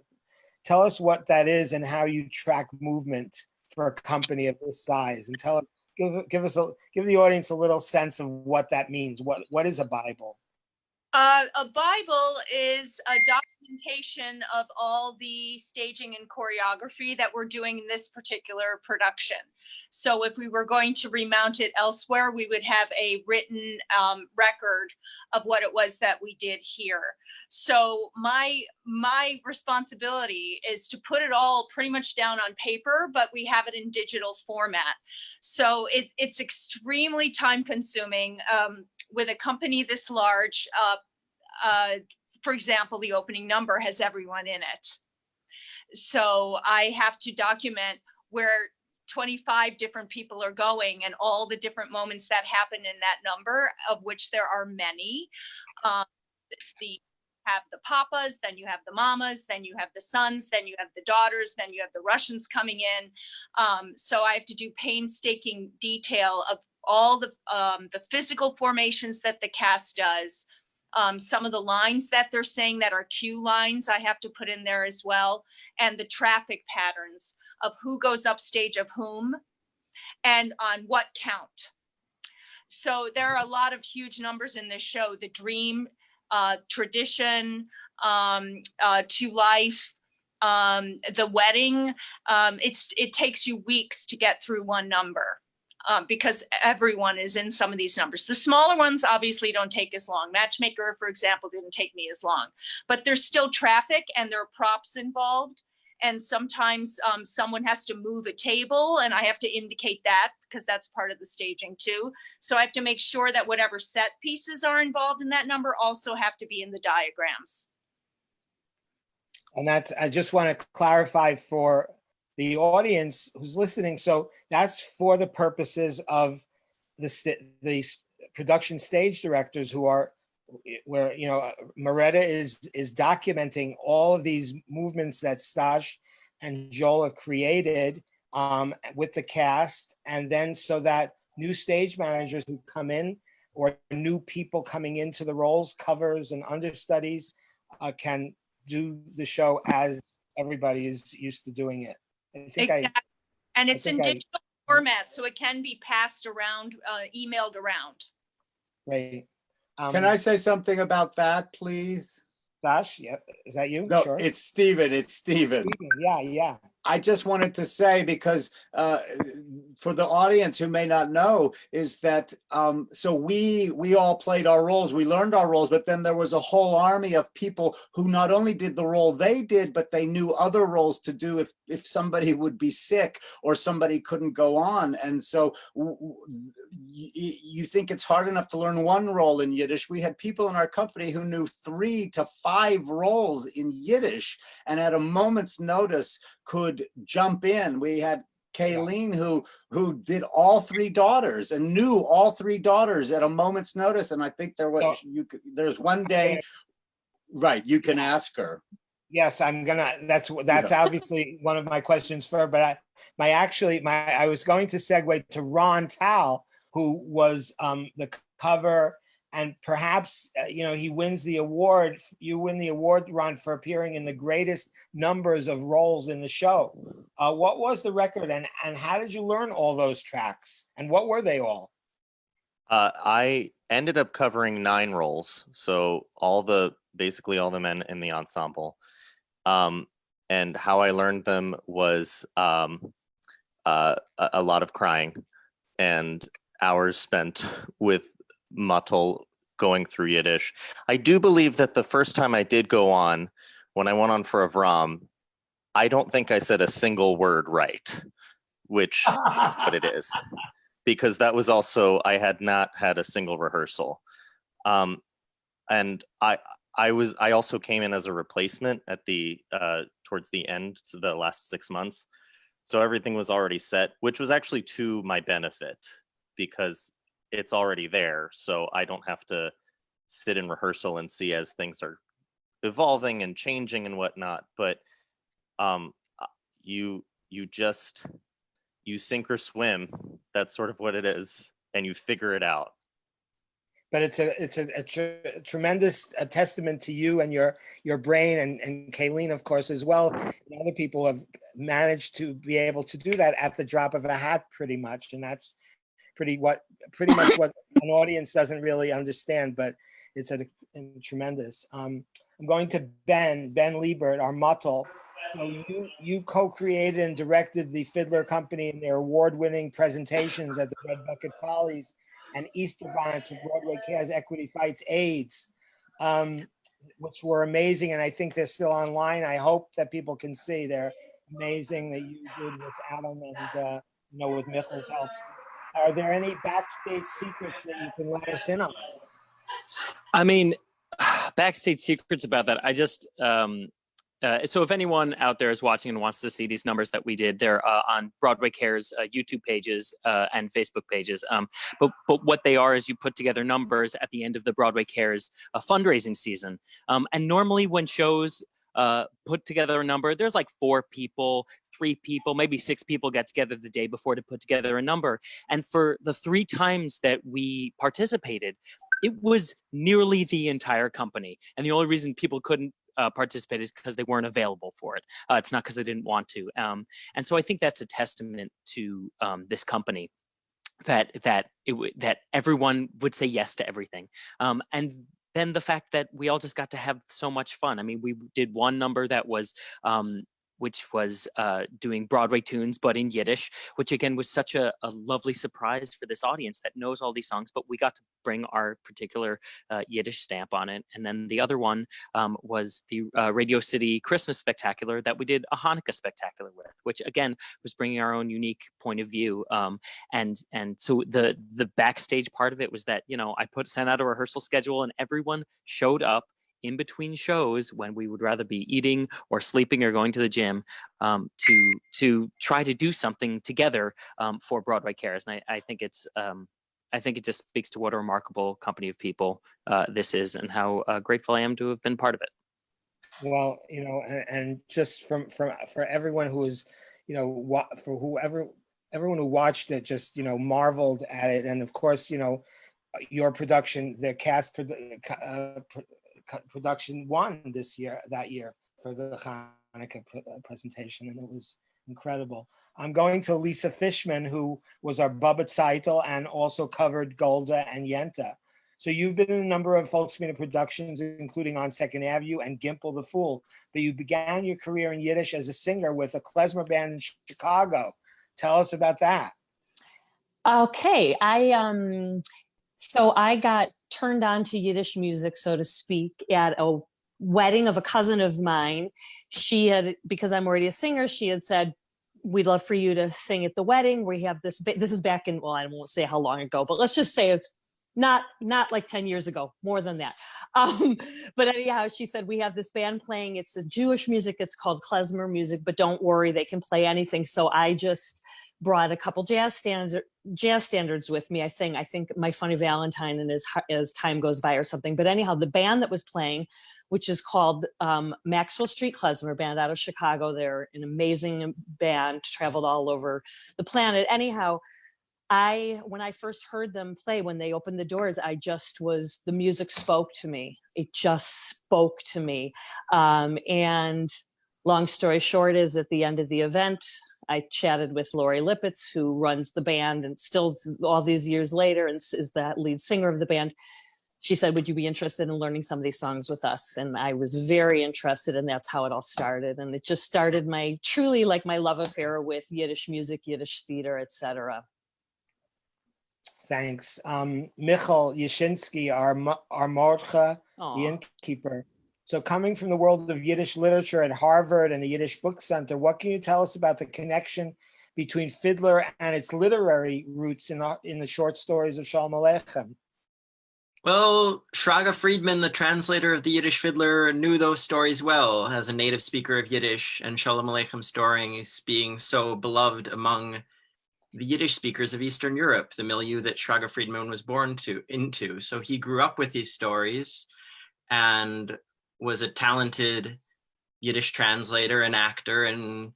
Tell us what that is and how you track movement for a company of this size, and give the audience a little sense of what that means. What is a Bible? A Bible is a documentation of all the staging and choreography that we're doing in this particular production. So if we were going to remount it elsewhere, we would have a written record of what it was that we did here. So my responsibility is to put it all pretty much down on paper, but we have it in digital format. So it's extremely time consuming. With a company this large, for example, the opening number has everyone in it. So I have to document where 25 different people are going and all the different moments that happen in that number, of which there are many. You have the papas, then you have the mamas, then you have the sons, then you have the daughters, then you have the Russians coming in. So I have to do painstaking detail of all the physical formations that the cast does. Some of the lines that they're saying that are cue lines, I have to put in there as well. And the traffic patterns of who goes upstage of whom and on what count. So there are a lot of huge numbers in this show. The dream, tradition, to life, the wedding. It takes you weeks to get through one number. Because everyone is in some of these numbers. The smaller ones obviously don't take as long. Matchmaker, for example, didn't take me as long, but there's still traffic and there are props involved. And sometimes someone has to move a table and I have to indicate that because that's part of the staging too. So I have to make sure that whatever set pieces are involved in that number also have to be in the diagrams. And I just want to clarify for the audience who's listening. So that's for the purposes of the production stage directors who are, where, Moretta is documenting all of these movements that Stash and Joel have created with the cast. And then so that new stage managers who come in or new people coming into the roles, covers and understudies can do the show as everybody is used to doing it. Exactly. And it's in digital format, so it can be passed around, emailed around. Right. Can I say something about that, please? Dash, yeah, is that you? No, Sure. it's Stephen. It's Stephen. Yeah. I just wanted to say, because for the audience who may not know, is that so we all played our roles, we learned our roles, but then there was a whole army of people who not only did the role they did, but they knew other roles to do if somebody would be sick or somebody couldn't go on. And so you think it's hard enough to learn one role in Yiddish. We had people in our company who knew 3 to 5 roles in Yiddish, and at a moment's notice could jump in. We had Kayleen who did all 3 daughters and knew all 3 daughters at a moment's notice. And I think there's one day, right, you can ask her. Yes, I'm gonna. That's obviously one of my questions for her. But I was going to segue to Ron Tal, who was the cover, and perhaps he wins the award. You win the award, Ron, for appearing in the greatest numbers of roles in the show. What was the record, and how did you learn all those tracks, and what were they all? I ended up covering 9 roles, so basically all the men in the ensemble. And how I learned them was a lot of crying and hours spent with Mottel going through Yiddish. I do believe that the first time I did go on, when I went on for Avram, I don't think I said a single word right, which is what it is, because that was also, I had not had a single rehearsal. And I also came in as a replacement at towards the end, so the last 6 months. So everything was already set, which was actually to my benefit because it's already there. So I don't have to sit in rehearsal and see as things are evolving and changing and whatnot. But you sink or swim. That's sort of what it is, and you figure it out. But it's a tremendous testament to you and your brain and Kayleen, of course, as well. And other people have managed to be able to do that at the drop of a hat, pretty much. And that's pretty much what an audience doesn't really understand. But it's a tremendous. I'm going to Ben Liebert, our Mottel. So you co-created and directed the Fiddler Company in their award-winning presentations at the Red Bucket Follies and Easter Bonnets of Broadway Cares, Equity Fights, AIDS, which were amazing. And I think they're still online. I hope that people can see. They're amazing that you did with Adam and with Michel's help. Are there any backstage secrets that you can let us in on? I mean, backstage secrets about that. I just, so if anyone out there is watching and wants to see these numbers that we did, they're on Broadway Cares YouTube pages and Facebook pages. But what they are is you put together numbers at the end of the Broadway Cares fundraising season. And normally when shows put together a number, there's like 4 people, 3 people, maybe 6 people get together the day before to put together a number. And for the 3 times that we participated, it was nearly the entire company. And the only reason people couldn't participate is because they weren't available for it. It's not because they didn't want to. And so I think that's a testament to this company that everyone would say yes to everything. And then the fact that we all just got to have so much fun. I mean, we did one number that was which was doing Broadway tunes, but in Yiddish, which again was such a lovely surprise for this audience that knows all these songs, but we got to bring our particular Yiddish stamp on it. And then the other one was the Radio City Christmas Spectacular that we did a Hanukkah Spectacular with, which again was bringing our own unique point of view. And so the backstage part of it was that, I sent out a rehearsal schedule and everyone showed up in between shows when we would rather be eating or sleeping or going to the gym to try to do something together for Broadway Cares. And I think it just speaks to what a remarkable company of people this is and how grateful I am to have been part of it. Well, and just for everyone who was, everyone who watched it just, marveled at it. And of course, your production, the cast production won that year for the Hanukkah presentation, and it was incredible. I'm going to Lisa Fishman, who was our Bubba Zeitel and also covered Golda and Yenta. So you've been in a number of Folksbiene productions, including On Second Avenue and Gimple the Fool, but you began your career in Yiddish as a singer with a klezmer band in Chicago. Tell us about that. Okay, so I got turned on to Yiddish music, so to speak, at a wedding of a cousin of mine. She had, because I'm already a singer, she had said, we'd love for you to sing at the wedding. We have this is back in, well, I won't say how long ago, but let's just say it's not like 10 years ago, more than that. But anyhow, she said, we have this band playing, it's a Jewish music, it's called klezmer music, but don't worry, they can play anything. So I just brought a couple jazz standards with me. I sang, I think, My Funny Valentine and As Time Goes By or something. But anyhow, the band that was playing, which is called Maxwell Street Klezmer Band out of Chicago, they're an amazing band, traveled all over the planet. Anyhow, when I first heard them play, when they opened the doors, the music spoke to me. It just spoke to me. And long story short is, at the end of the event, I chatted with Lori Lippitz, who runs the band and still all these years later and is the lead singer of the band. She said, would you be interested in learning some of these songs with us? And I was very interested, and that's how it all started. And it just started my love affair with Yiddish music, Yiddish theater, etc. Thanks. Michal Yashinsky, our Mordcha, the innkeeper. So coming from the world of Yiddish literature at Harvard and the Yiddish Book Center, what can you tell us about the connection between Fiddler and its literary roots in the short stories of Shalom Aleichem? Well, Shraga Friedman, the translator of the Yiddish Fiddler, knew those stories well as a native speaker of Yiddish, and Shalom Aleichem stories being so beloved among the Yiddish speakers of Eastern Europe, the milieu that Shraga Friedman was born into. So he grew up with these stories and was a talented Yiddish translator and actor, and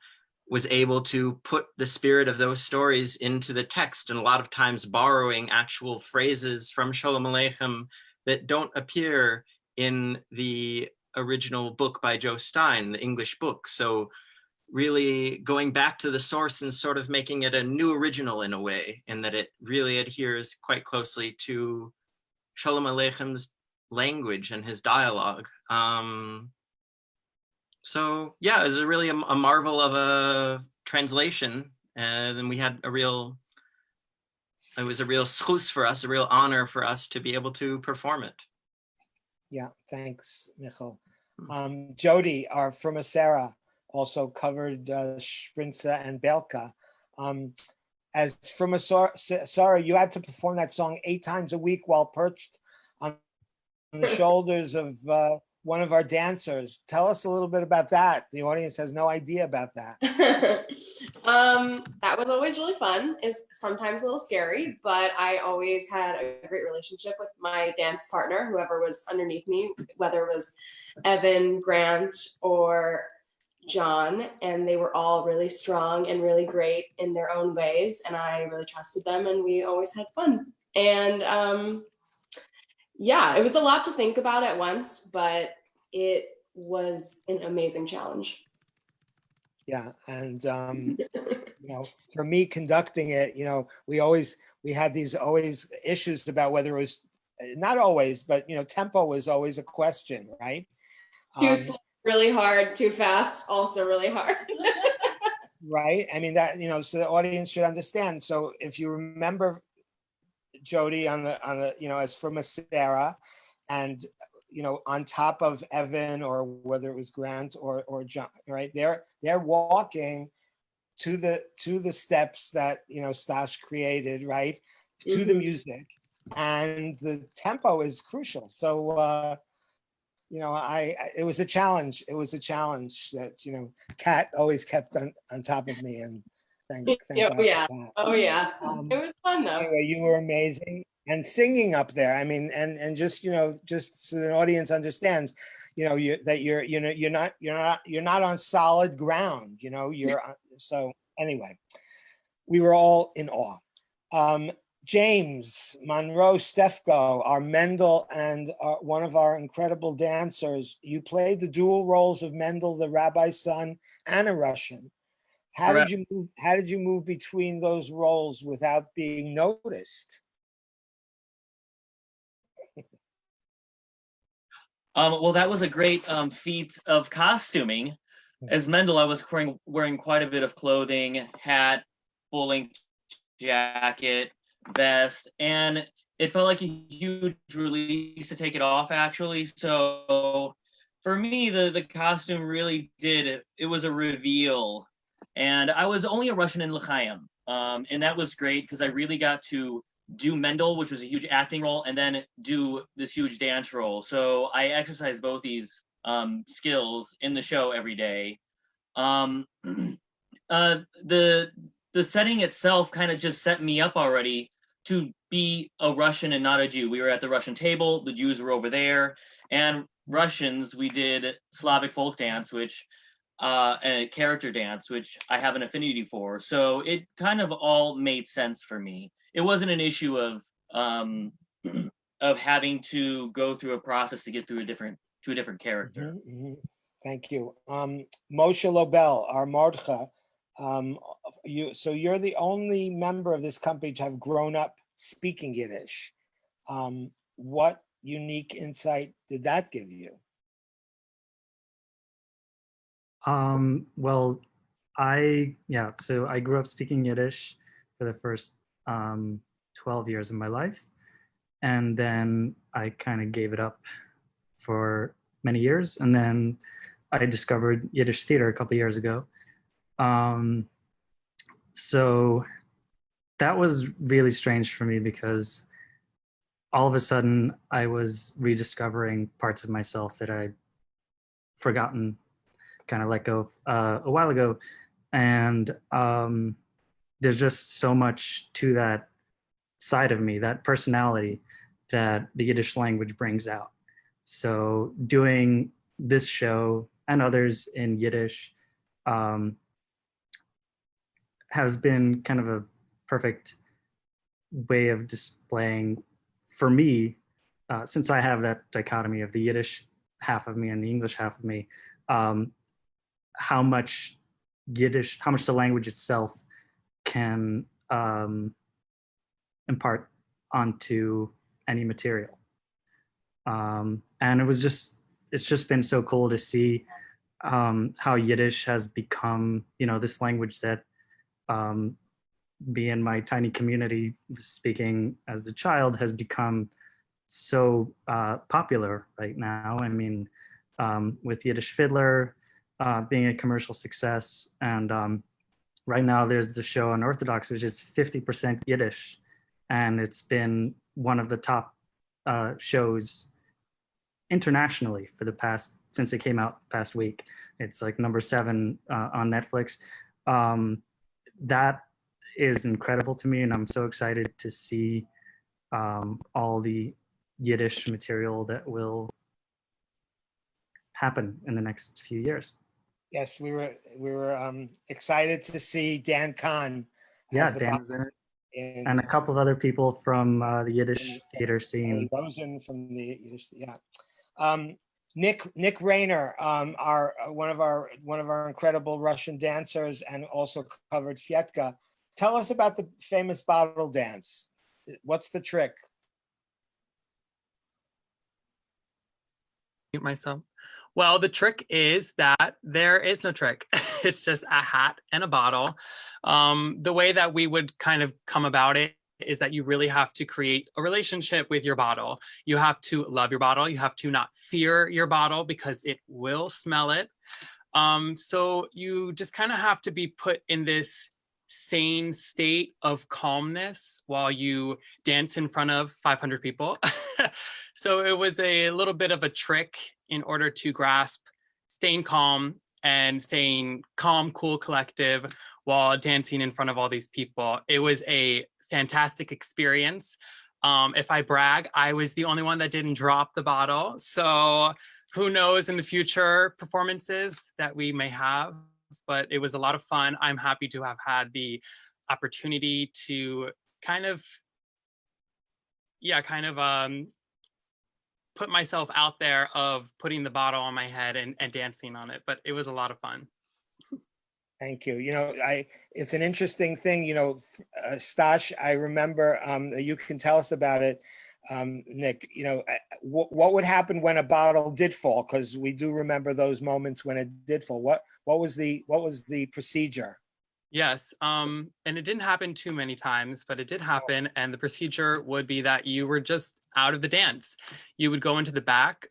was able to put the spirit of those stories into the text, and a lot of times borrowing actual phrases from Shalom Aleichem that don't appear in the original book by Joe Stein, the English book. So really going back to the source and sort of making it a new original in a way, in that it really adheres quite closely to Shalom Aleichem language and his dialogue. So yeah, it was really a marvel of a translation, and then we had it was a real schus for us, a real honor for us to be able to perform it. Yeah, thanks, Michal. Jody, our Frumasera, also covered Sprinza and Belka. As Frumasera, you had to perform that song 8 times a week while perched on the shoulders of one of our dancers. Tell us a little bit about that. The audience has no idea about that. That was always really fun. It's sometimes a little scary, but I always had a great relationship with my dance partner, whoever was underneath me, whether it was Evan, Grant, or John, and they were all really strong and really great in their own ways, and I really trusted them, and we always had fun. And yeah, it was a lot to think about at once, but it was an amazing challenge. Yeah, and for me conducting it, we had these always issues about whether it was, not always, but tempo was always a question, right? Too slow, really hard, too fast, also really hard. Right. I mean, that, so the audience should understand. So if you remember Jody on the as from a Sarah, and on top of Evan, or whether it was Grant or John, right? They're walking to the steps that Stash created, right? To the music, and the tempo is crucial. So it was a challenge. It was a challenge that Kat always kept on top of me, and thank God for that. Oh yeah, it was fun though. Anyway, you were amazing, and singing up there. I mean, and just just so the audience understands, that you're not on solid ground. So anyway, we were all in awe. James Monroe Stefko, our Mendel and one of our incredible dancers. You played the dual roles of Mendel, the rabbi's son, and a Russian. How did you move between those roles without being noticed? Well, that was a great feat of costuming. As Mendel, I was wearing quite a bit of clothing, hat, full-length jacket, vest, and it felt like a huge release to take it off, actually. So for me, the costume really did, it was a reveal. And I was only a Russian in L'chaim, and that was great because I really got to do Mendel, which was a huge acting role, and then do this huge dance role. So I exercised both these skills in the show every day. The setting itself kind of just set me up already to be a Russian and not a Jew. We were at the Russian table, the Jews were over there, and Russians, we did Slavic folk dance, which and character dance, which I have an affinity for. So it kind of all made sense for me. It wasn't an issue of having to go through a process to get through a different character. Thank you. Moshe Lobel, our Mordcha, you're the only member of this company to have grown up speaking Yiddish. What unique insight did that give you? Well, so I grew up speaking Yiddish for the first 12 years of my life. And then I kind of gave it up for many years. And then I discovered Yiddish theater a couple of years ago. So that was really strange for me because all of a sudden I was rediscovering parts of myself that I'd forgotten, kind of let go a while ago. And there's just so much to that side of me, that personality that the Yiddish language brings out. So doing this show and others in Yiddish has been kind of a perfect way of displaying, for me, since I have that dichotomy of the Yiddish half of me and the English half of me, how much the language itself can impart onto any material. And it's just been so cool to see how Yiddish has become, this language that me and my tiny community speaking as a child has become so popular right now. I mean, with Yiddish Fiddler being a commercial success, and right now there's the show on Orthodox, which is 50% Yiddish, and it's been one of the top shows internationally since it came out past week. It's like number 7 on Netflix. That is incredible to me, and I'm so excited to see all the Yiddish material that will happen in the next few years. Yes, we were excited to see Dan Kahn. Yeah, Dan was in it, and a couple of other people from the Yiddish theater scene. Rosen from the Yiddish, yeah. Nick Rayner, one of our incredible Russian dancers, and also covered Fietka. Tell us about the famous bottle dance. What's the trick? Myself. Well, the trick is that there is no trick. It's just a hat and a bottle. The way that we would kind of come about it is that you really have to create a relationship with your bottle. You have to love your bottle. You have to not fear your bottle because it will smell it. So you just kind of have to be put in this sane state of calmness while you dance in front of 500 people. So it was a little bit of a trick in order to grasp staying calm and staying calm, cool, collective while dancing in front of all these people. It was a fantastic experience. If I brag, I was the only one that didn't drop the bottle. So who knows in the future performances that we may have, but it was a lot of fun. I'm happy to have had the opportunity to kind of put myself out there of putting the bottle on my head and dancing on it, but it was a lot of fun. Thank you. It's an interesting thing, Stash, I remember, you can tell us about it. Nick, what would happen when a bottle did fall? Because we do remember those moments when it did fall. What was the procedure? Yes, and it didn't happen too many times, but it did happen. And the procedure would be that you were just out of the dance. You would go into the back.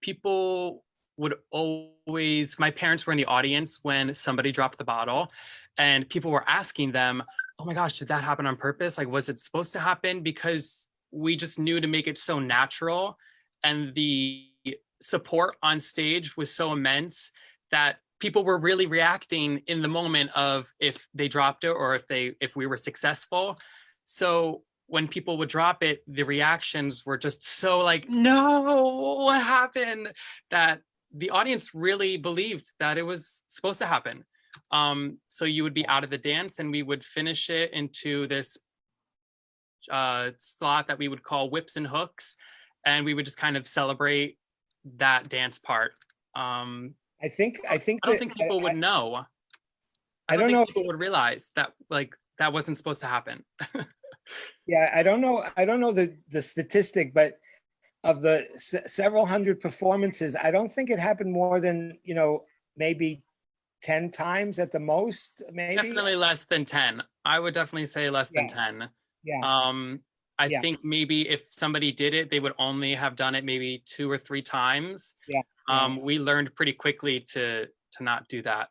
People would always, my parents were in the audience when somebody dropped the bottle, and people were asking them, oh my gosh, did that happen on purpose? Like, was it supposed to happen? Because we just knew to make it so natural, and the support on stage was so immense that people were really reacting in the moment of if they dropped it or if we were successful. So when people would drop it, the reactions were just so like, no, what happened? That the audience really believed that it was supposed to happen. So you would be out of the dance, and we would finish it into this slot that we would call whips and hooks, and we would just kind of celebrate that dance part. I don't think people would know. I don't think people would realize that like that wasn't supposed to happen. Yeah, I don't know the statistic, but of the several hundred performances, I don't think it happened more than maybe 10 times at the most. Maybe definitely less than 10. I would definitely say less than 10. Yeah. I think maybe if somebody did it, they would only have done it maybe 2 or 3 times. Yeah. We learned pretty quickly to not do that.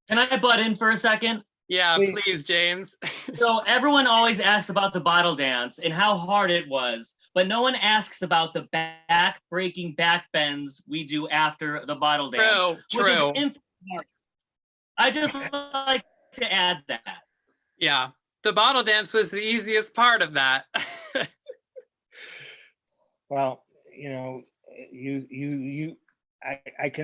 Can I butt in for a second? Yeah, please, James. So everyone always asks about the bottle dance and how hard it was, but no one asks about the back-breaking back bends we do after the bottle dance. True. Which is infinitely hard. I just like to add that. Yeah, the bottle dance was the easiest part of that. Well,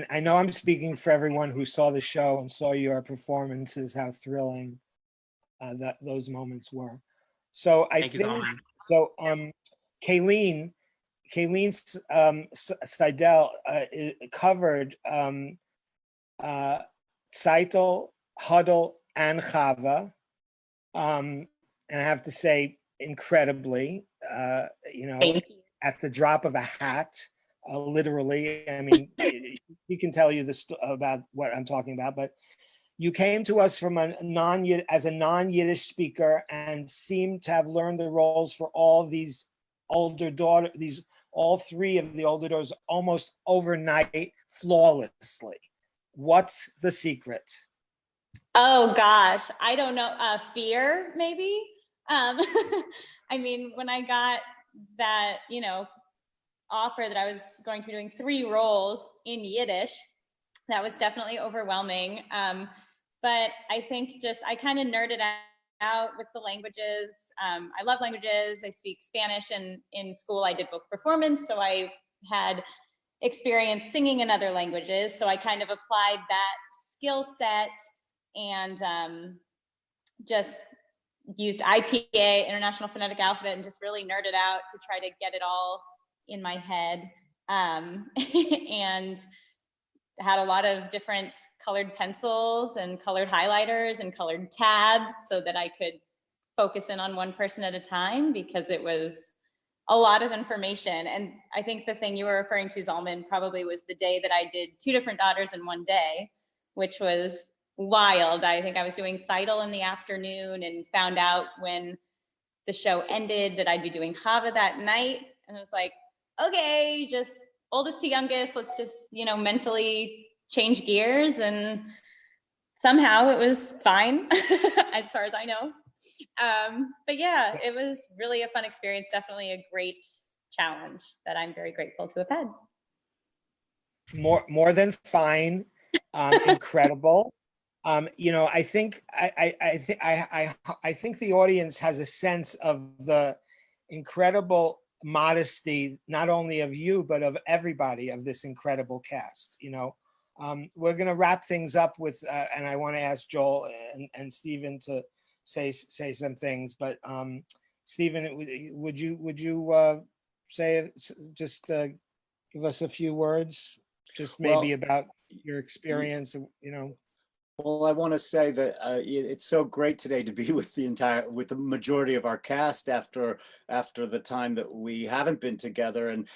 I know I'm speaking for everyone who saw the show and saw your performances, how thrilling that those moments were. So I think so. Kayleen Seidel covered Zeitel, Huddle, and Chava, and I have to say, incredibly, at the drop of a hat. Literally, I mean, he can tell you this about what I'm talking about, but you came to us from a non-Yiddish speaker and seemed to have learned the roles for all these older daughters, all 3 of the older daughters almost overnight, flawlessly. What's the secret? Oh gosh, I don't know. Fear, maybe. I mean, when I got that, offer that I was going to be doing 3 roles in Yiddish, that was definitely overwhelming. But I think I kind of nerded out with the languages. I love languages. I speak Spanish, and in school I did book performance, so I had experience singing in other languages. So I kind of applied that skill set and just used IPA, International Phonetic Alphabet, and just really nerded out to try to get it all in my head, and had a lot of different colored pencils and colored highlighters and colored tabs so that I could focus in on one person at a time, because it was a lot of information. And I think the thing you were referring to, Zalmen, probably was the day that I did 2 different daughters in one day, which was wild. I think I was doing Seidel in the afternoon and found out when the show ended that I'd be doing Chava that night. And I was like, okay, just oldest to youngest, let's just, mentally change gears. And somehow it was fine, as far as I know. But yeah, it was really a fun experience. Definitely a great challenge that I'm very grateful to have had. More than fine, incredible. I think the audience has a sense of the incredible modesty, not only of you, but of everybody, of this incredible cast. We're going to wrap things up with, and I want to ask Joel and Stephen to say some things, but Stephen, would you say, just give us a few words, just maybe about your experience, Well, I want to say that it's so great today to be with the majority of our cast after the time that we haven't been together. And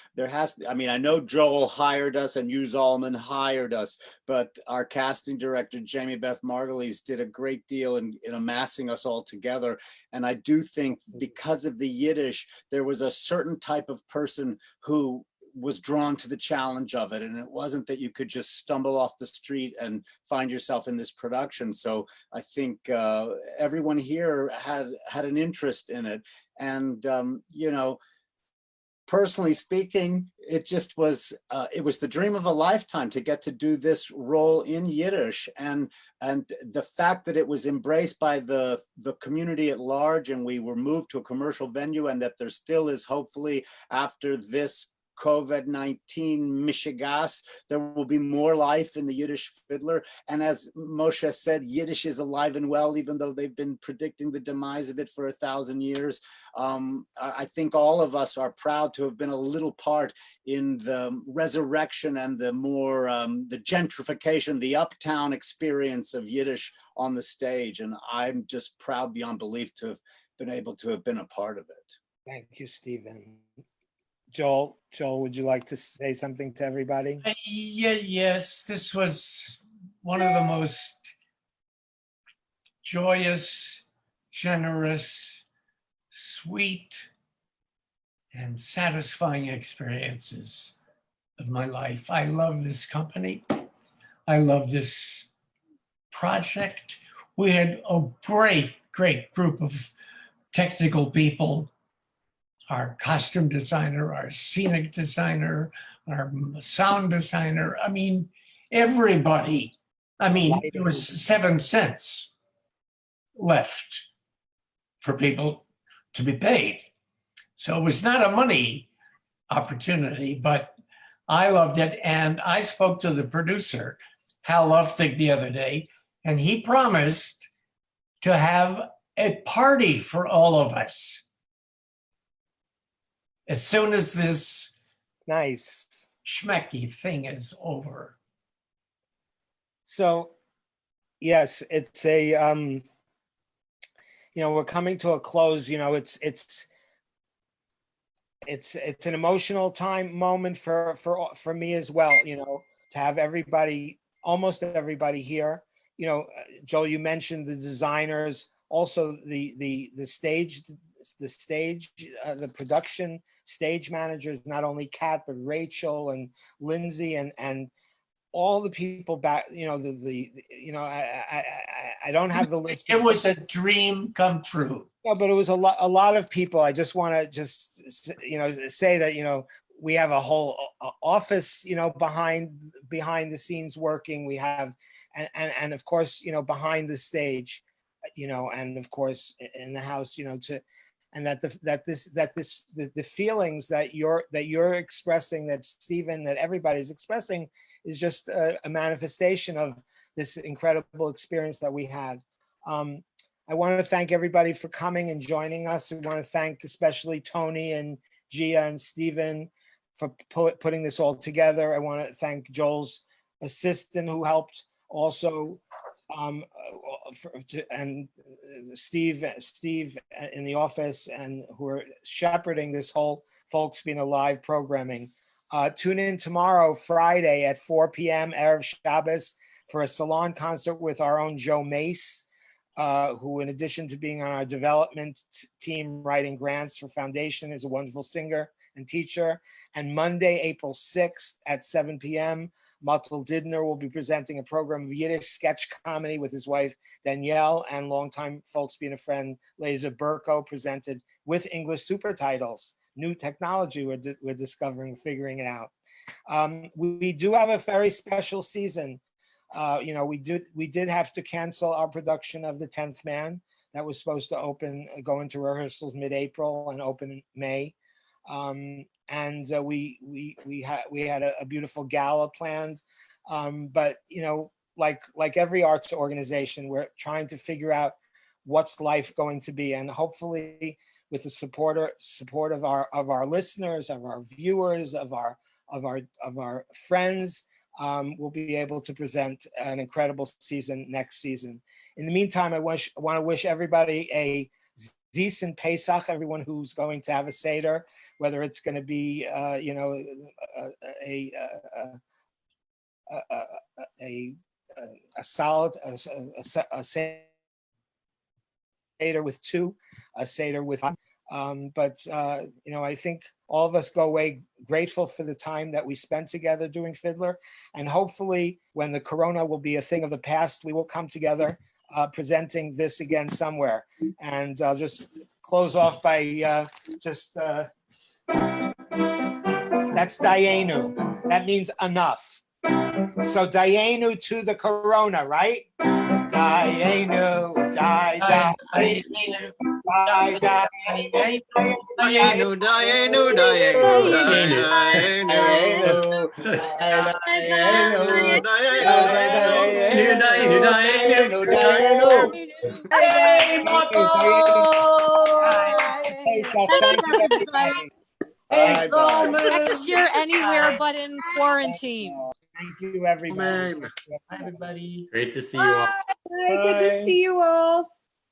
I mean, I know Joel hired us and you, Zalmen, hired us, but our casting director, Jamie Beth Margulies, did a great deal in amassing us all together. And I do think because of the Yiddish, there was a certain type of person who was drawn to the challenge of it, and it wasn't that you could just stumble off the street and find yourself in this production. So I think everyone here had an interest in it, and you know, personally speaking, it just was it was the dream of a lifetime to get to do this role in Yiddish, and the fact that it was embraced by the community at large, and we were moved to a commercial venue, and that there still is, hopefully after this COVID-19 Mishigas, there will be more life in the Yiddish Fiddler. And as Moshe said, Yiddish is alive and well, even though they've been predicting the demise of it for 1,000 years. I think all of us are proud to have been a little part in the resurrection and the more, the gentrification, the uptown experience of Yiddish on the stage. And I'm just proud beyond belief to have been able to have been a part of it. Thank you, Stephen. Joel, would you like to say something to everybody? Yes, this was one of the most joyous, generous, sweet, and satisfying experiences of my life. I love this company. I love this project. We had a great group of technical people. Our costume designer, our scenic designer, our sound designer. I mean, everybody. I mean, there was 7 cents left for people to be paid. So it was not a money opportunity, but I loved it. And I spoke to the producer, Hal Luftig, the other day, and he promised to have a party for all of us as soon as this nice schmecky thing is over. So, yes, it's a, you know, we're coming to a close. You know, it's an emotional moment for me as well. You know, to have almost everybody here. You know, Joel, you mentioned the designers, also the stage, the production stage managers, not only Kat, but Rachel and Lindsay and all the people back, you know, you know, I don't have the list. It was a dream come true. No, but it was a lot of people. I just want to you know, say that, you know, we have a whole office, you know, behind the scenes working. We have, and of course, you know, behind the stage, you know, and of course in the house, you know, and the feelings that you're expressing, that Stephen, that everybody's expressing, is just a manifestation of this incredible experience that we had. I want to thank everybody for coming and joining us. I want to thank especially Tony and Gia and Stephen for putting this all together. I want to thank Joel's assistant who helped also, and Steve in the office, and who are shepherding this whole Folksbiene live programming. Tune in tomorrow, Friday at 4 p.m. Erev Shabbos, for a salon concert with our own Joe Mace, who, in addition to being on our development team writing grants for foundation, is a wonderful singer and teacher. And Monday, April 6th at 7 p.m., Matel Didner will be presenting a program of Yiddish sketch comedy with his wife Danielle and longtime Folksbiene friend Leza Burko, presented with English super titles. New technology we're discovering, figuring it out. We do have a very special season. You know, we did have to cancel our production of The 10th Man that was supposed to go into rehearsals mid-April and open in May. And we had a beautiful gala planned, but you know, like every arts organization, we're trying to figure out what's life going to be, and hopefully with the support of our listeners, of our viewers, of our friends, we'll be able to present an incredible season next season. In the meantime, I want to wish everybody a decent Pesach, everyone who's going to have a Seder, whether it's going to be, you know, a solid, a Seder with two, a Seder with but you know, I think all of us go away grateful for the time that we spent together doing Fiddler, and hopefully when the Corona will be a thing of the past, we will come together presenting this again somewhere. And I'll just close off by that's Dayenu. That means enough. So Dayenu to the Corona, right? Dayenu, Dayenu, Dayenu, Next year, anywhere but in quarantine. Thank you, everybody. Bye, everybody. Great to see you all. Bye. Good to see you all.